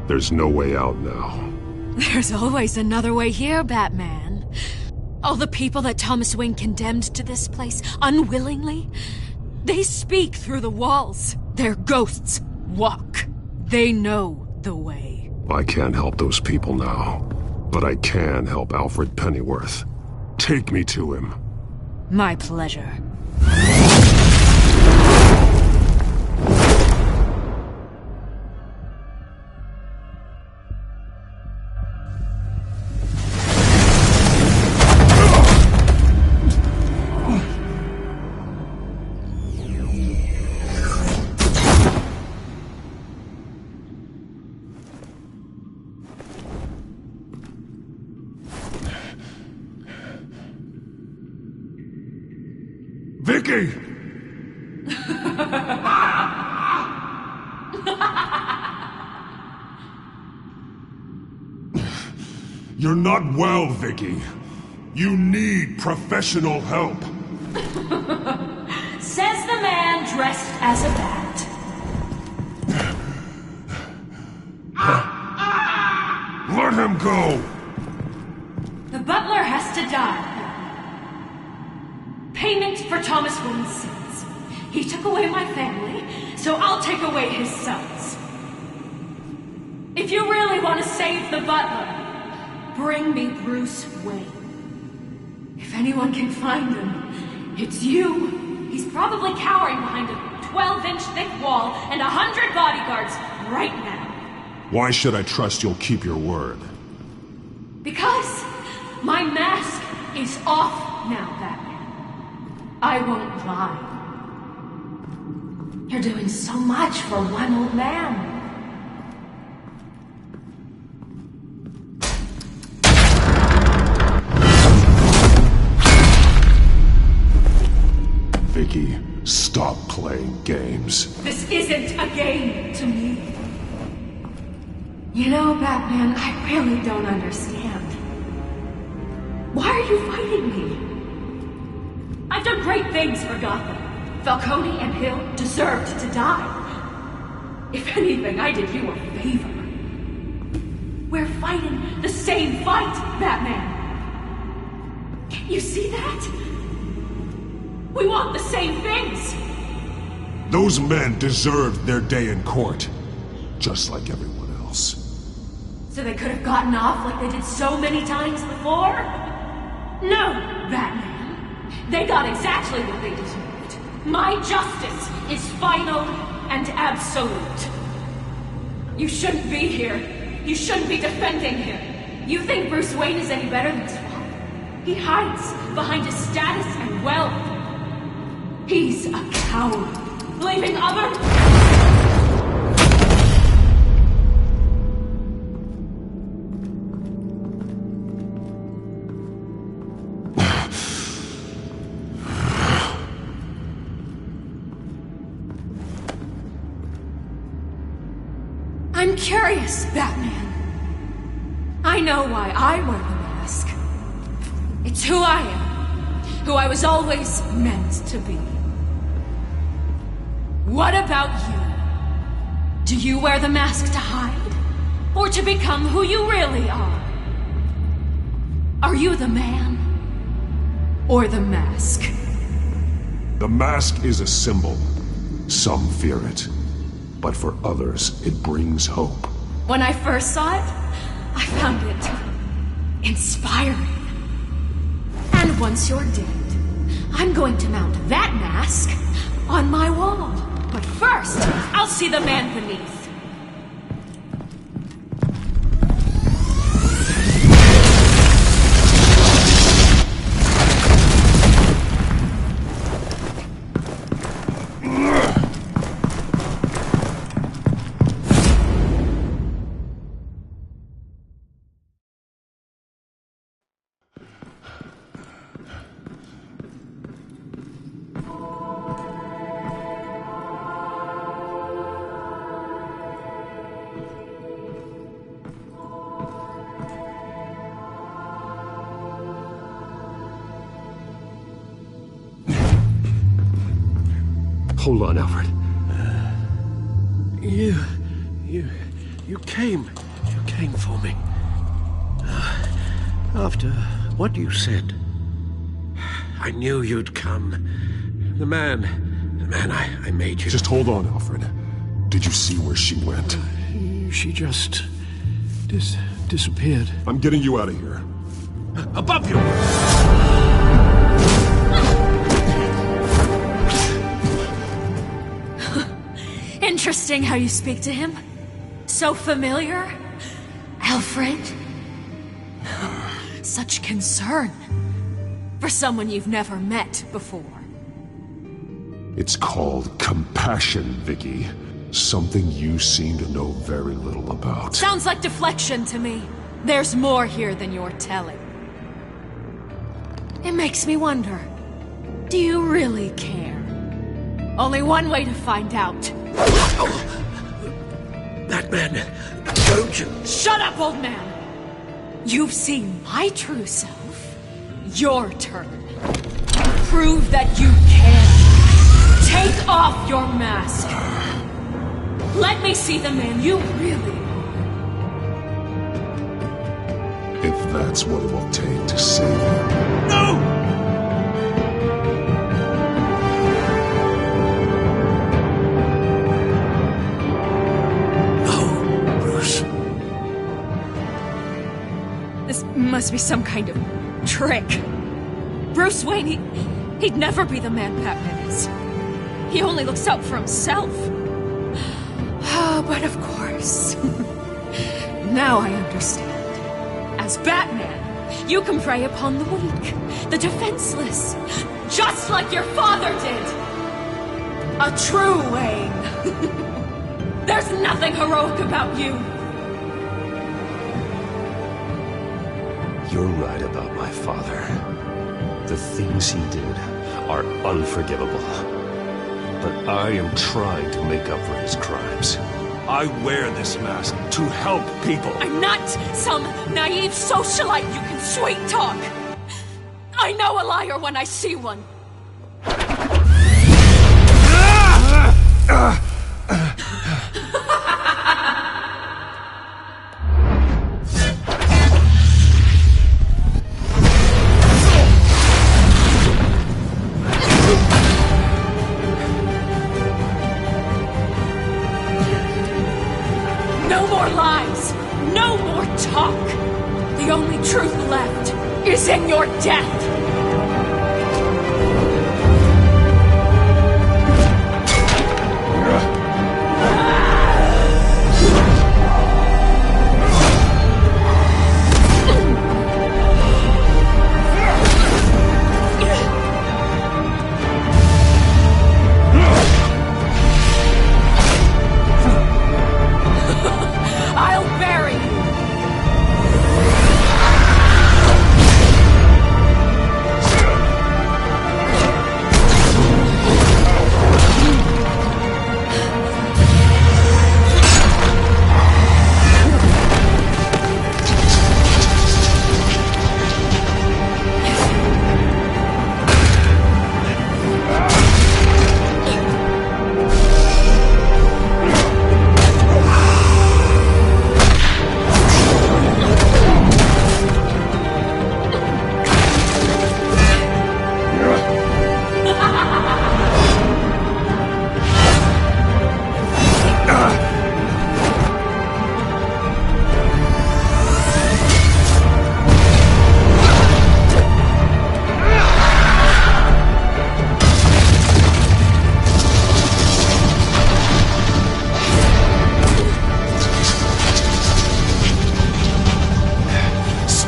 There's no way out now. There's always another way here, Batman. All the people that Thomas Wayne condemned to this place unwillingly, they speak through the walls. Their ghosts walk. They know the way. I can't help those people now, but I can help Alfred Pennyworth. Take me to him. My pleasure. Vicky! You're not well, Vicky. You need professional help. Says the man dressed as a bat. Let him go! The butler has to die. Payment for Thomas Wayne's sins. He took away my family, so I'll take away his sons. If you really want to save the butler, bring me Bruce Wayne. If anyone can find him, it's you. He's probably cowering behind a 12-inch thick wall and 100 bodyguards right now. Why should I trust you'll keep your word? Because my mask is off now, Batman. I won't lie. You're doing so much for one old man. Vicky, stop playing games. This isn't a game to me. You know, Batman, I really don't understand. Why are you fighting me? I've done great things for Gotham. Falcone and Hill deserved to die. If anything, I did you a favor. We're fighting the same fight, Batman. Can't you see that? We want the same things. Those men deserved their day in court, just like everyone else. So they could have gotten off like they did so many times before? No, Batman. They got exactly what they deserved. My justice is final and absolute. You shouldn't be here. You shouldn't be defending him. You think Bruce Wayne is any better than his father? He hides behind his status and wealth. He's a coward, leaving other... I'm curious, Batman. I know why I wear the mask. It's who I am. Who I was always meant to be. What about you? Do you wear the mask to hide? Or to become who you really are? Are you the man? Or the mask? The mask is a symbol. Some fear it. But for others, it brings hope. When I first saw it, I found it inspiring. And once you're dead, I'm going to mount that mask on my wall. But first, I'll see the man beneath. Hold on, Alfred. You came for me. After what you said, I knew you'd come. The man I made you. Just hold on, Alfred. Did you see where she went? She just disappeared. I'm getting you out of here. Above you! Interesting how you speak to him. So familiar. Alfred. Such concern. For someone you've never met before. It's called compassion, Vicky. Something you seem to know very little about. Sounds like deflection to me. There's more here than you're telling. It makes me wonder. Do you really care? Only one way to find out. Batman, don't you... Shut up, old man! You've seen my true self. Your turn. Prove that you can. Take off your mask. Let me see the man you really are. If that's what it will take to save you. No! This must be some kind of trick. Bruce Wayne, he'd never be the man Batman is. He only looks out for himself. But of course. Now I understand. As Batman, you can prey upon the weak, the defenseless, just like your father did. A true Wayne. There's nothing heroic about you. You're right about my father. The things he did are unforgivable. But I am trying to make up for his crimes. I wear this mask to help people. I'm not some naive socialite you can sweet talk. I know a liar when I see one. No more lies! No more talk! The only truth left is in your death! I'll bury you!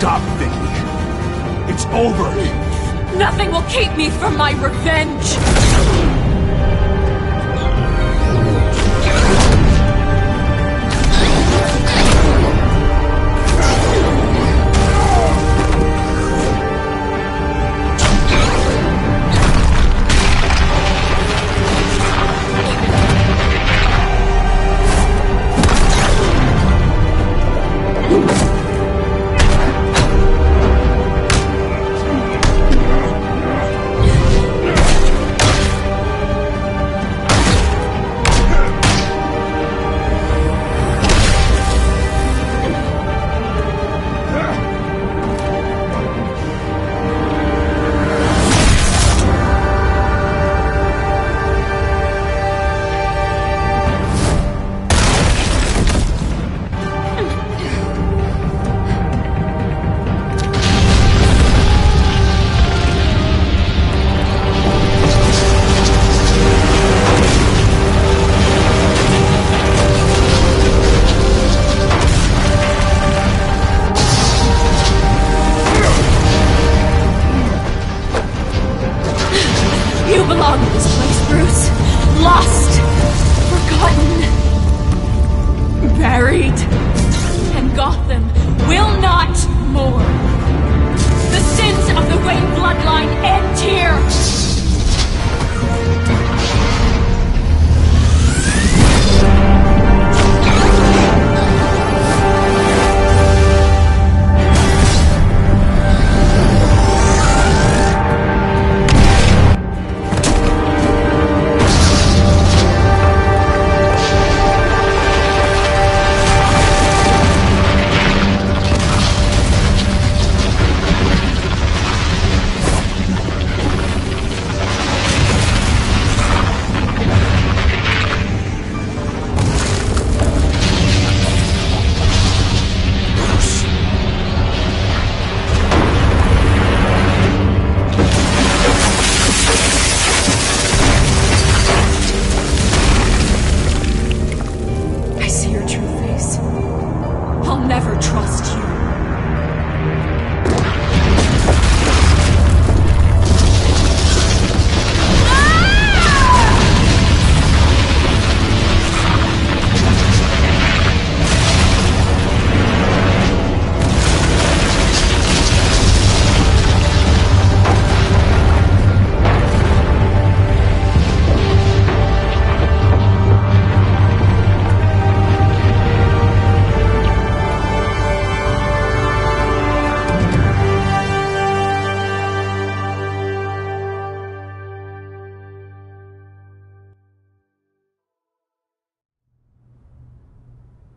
Stop, Vicky. It's over. Nothing will keep me from my revenge!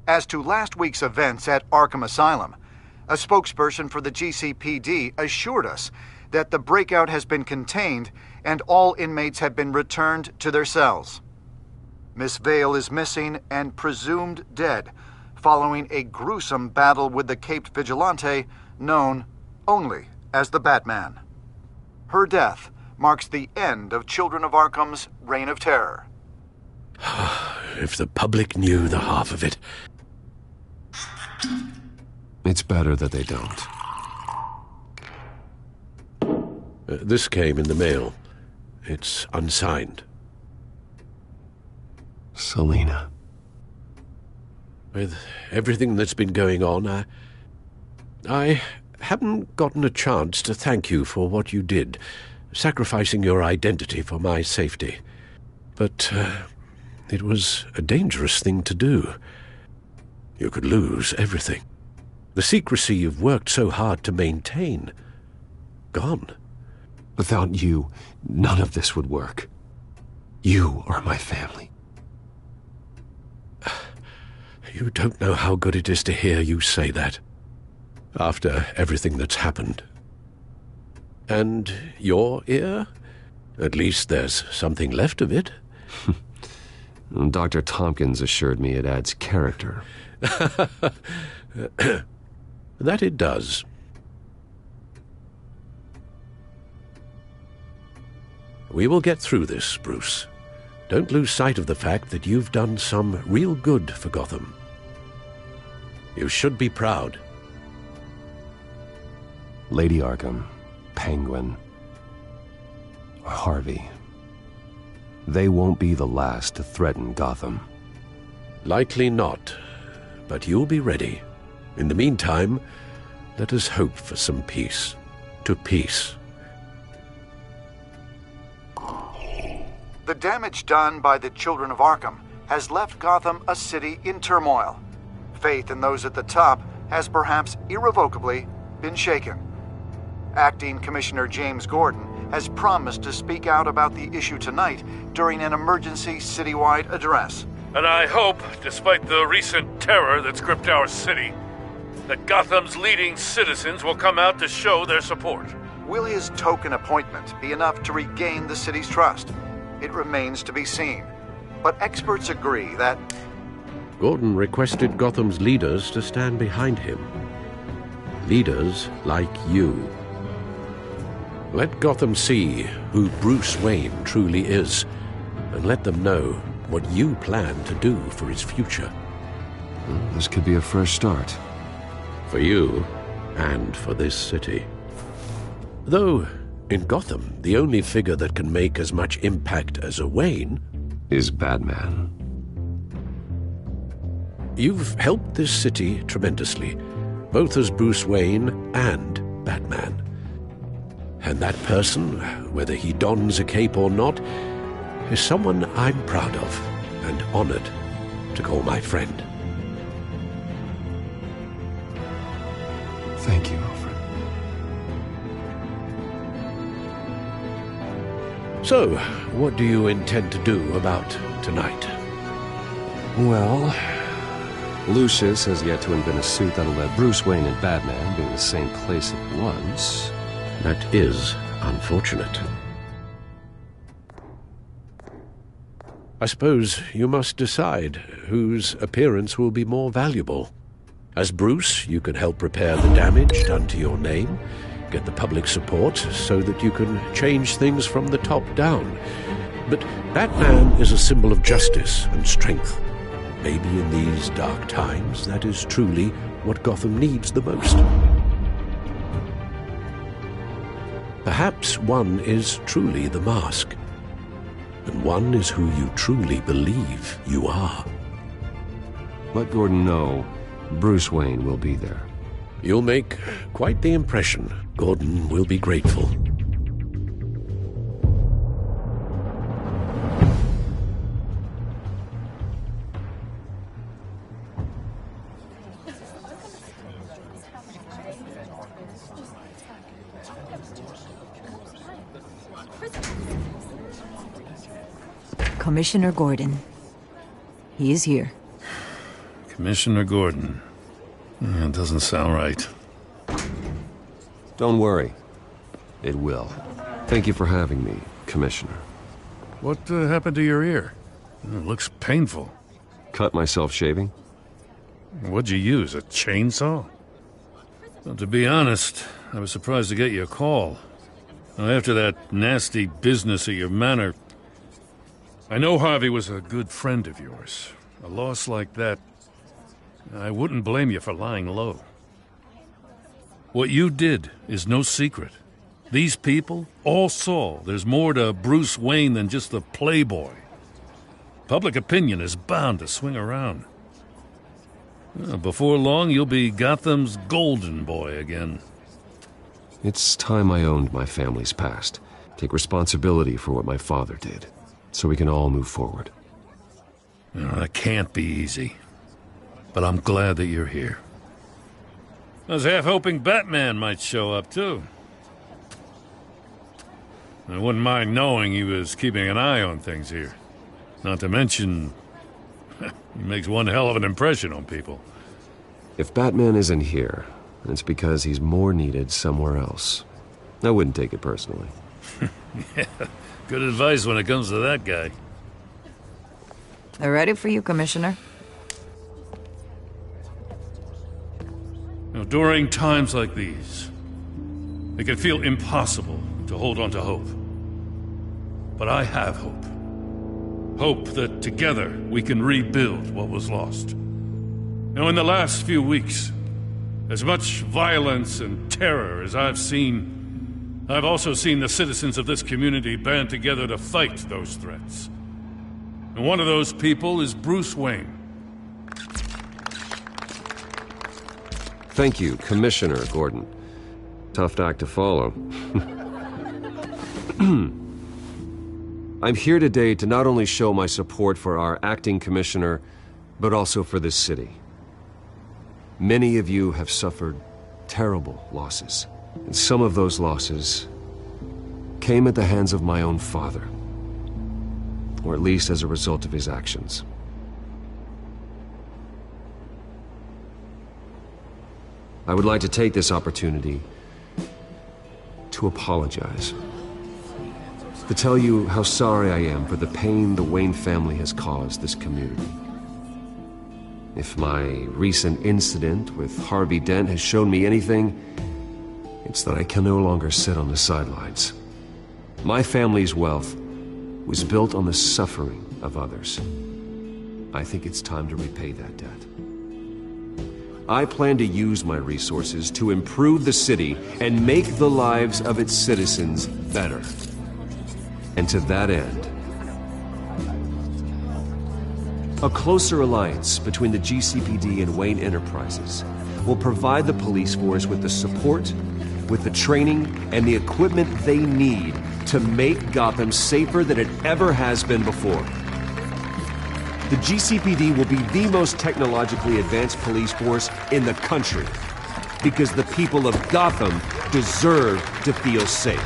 As to last week's events at Arkham Asylum, a spokesperson for the GCPD assured us that the breakout has been contained and all inmates have been returned to their cells. Miss Vale is missing and presumed dead, following a gruesome battle with the caped vigilante known only as the Batman. Her death marks the end of Children of Arkham's reign of terror. If the public knew the half of it. It's better that they don't. This came in the mail. It's unsigned. Selina. With everything that's been going on, I haven't gotten a chance to thank you for what you did, sacrificing your identity for my safety. But it was a dangerous thing to do. You could lose everything. The secrecy you've worked so hard to maintain. Gone. Without you, none of this would work. You are my family. You don't know how good it is to hear you say that. After everything that's happened. And your ear? At least there's something left of it. Dr. Tompkins assured me it adds character. That it does. We will get through this, Bruce. Don't lose sight of the fact that you've done some real good for Gotham. You should be proud. Lady Arkham, Penguin, or Harvey. They won't be the last to threaten Gotham. Likely not, but you'll be ready. In the meantime, let us hope for some peace. To peace. The damage done by the Children of Arkham has left Gotham a city in turmoil. Faith in those at the top has perhaps irrevocably been shaken. Acting Commissioner James Gordon has promised to speak out about the issue tonight during an emergency citywide address. And I hope, despite the recent terror that's gripped our city, that Gotham's leading citizens will come out to show their support. Will his token appointment be enough to regain the city's trust? It remains to be seen. But experts agree that Gordon requested Gotham's leaders to stand behind him. Leaders like you. Let Gotham see who Bruce Wayne truly is, and let them know what you plan to do for its future. This could be a fresh start. For you, and for this city. Though, in Gotham, the only figure that can make as much impact as a Wayne is Batman. You've helped this city tremendously, both as Bruce Wayne and Batman. And that person, whether he dons a cape or not, is someone I'm proud of and honored to call my friend. Thank you, Alfred. So, what do you intend to do about tonight? Well, Lucius has yet to invent a suit that'll let Bruce Wayne and Batman be in the same place at once. That is unfortunate. I suppose you must decide whose appearance will be more valuable. As Bruce, you can help repair the damage done to your name, get the public support so that you can change things from the top down. But Batman is a symbol of justice and strength. Maybe in these dark times, that is truly what Gotham needs the most. Perhaps one is truly the mask, and one is who you truly believe you are. Let Gordon know Bruce Wayne will be there. You'll make quite the impression. Gordon will be grateful. Commissioner Gordon. He is here. Commissioner Gordon. It doesn't sound right. Don't worry. It will. Thank you for having me, Commissioner. What happened to your ear? It looks painful. Cut myself shaving? What'd you use, a chainsaw? Well, to be honest, I was surprised to get your call. After that nasty business at your manor, I know Harvey was a good friend of yours. A loss like that, I wouldn't blame you for lying low. What you did is no secret. These people all saw there's more to Bruce Wayne than just the playboy. Public opinion is bound to swing around. Before long, you'll be Gotham's golden boy again. It's time I owned my family's past. Take responsibility for what my father did, so we can all move forward. That can't be easy. But I'm glad that you're here. I was half hoping Batman might show up, too. I wouldn't mind knowing he was keeping an eye on things here. Not to mention, he makes one hell of an impression on people. If Batman isn't here, it's because he's more needed somewhere else. I wouldn't take it personally. Yeah, good advice when it comes to that guy. They're ready for you, Commissioner. During times like these, it can feel impossible to hold on to hope. But I have hope. Hope that together we can rebuild what was lost. Now, in the last few weeks, as much violence and terror as I've seen, I've also seen the citizens of this community band together to fight those threats. And one of those people is Bruce Wayne. Thank you, Commissioner Gordon. Tough act to follow. I'm here today to not only show my support for our acting commissioner, but also for this city. Many of you have suffered terrible losses, and some of those losses came at the hands of my own father, or at least as a result of his actions. I would like to take this opportunity to apologize. To tell you how sorry I am for the pain the Wayne family has caused this community. If my recent incident with Harvey Dent has shown me anything, it's that I can no longer sit on the sidelines. My family's wealth was built on the suffering of others. I think it's time to repay that debt. I plan to use my resources to improve the city and make the lives of its citizens better. And to that end, a closer alliance between the GCPD and Wayne Enterprises will provide the police force with the support, with the training, and the equipment they need to make Gotham safer than it ever has been before. The GCPD will be the most technologically advanced police force in the country, because the people of Gotham deserve to feel safe.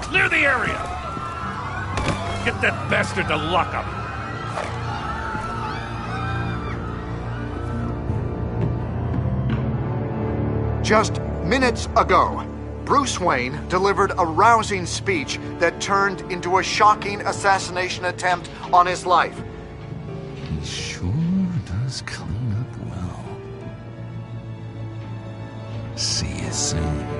Clear the area! Get that bastard to lock up! Just minutes ago, Bruce Wayne delivered a rousing speech that turned into a shocking assassination attempt on his life. He sure does clean up well. See you soon.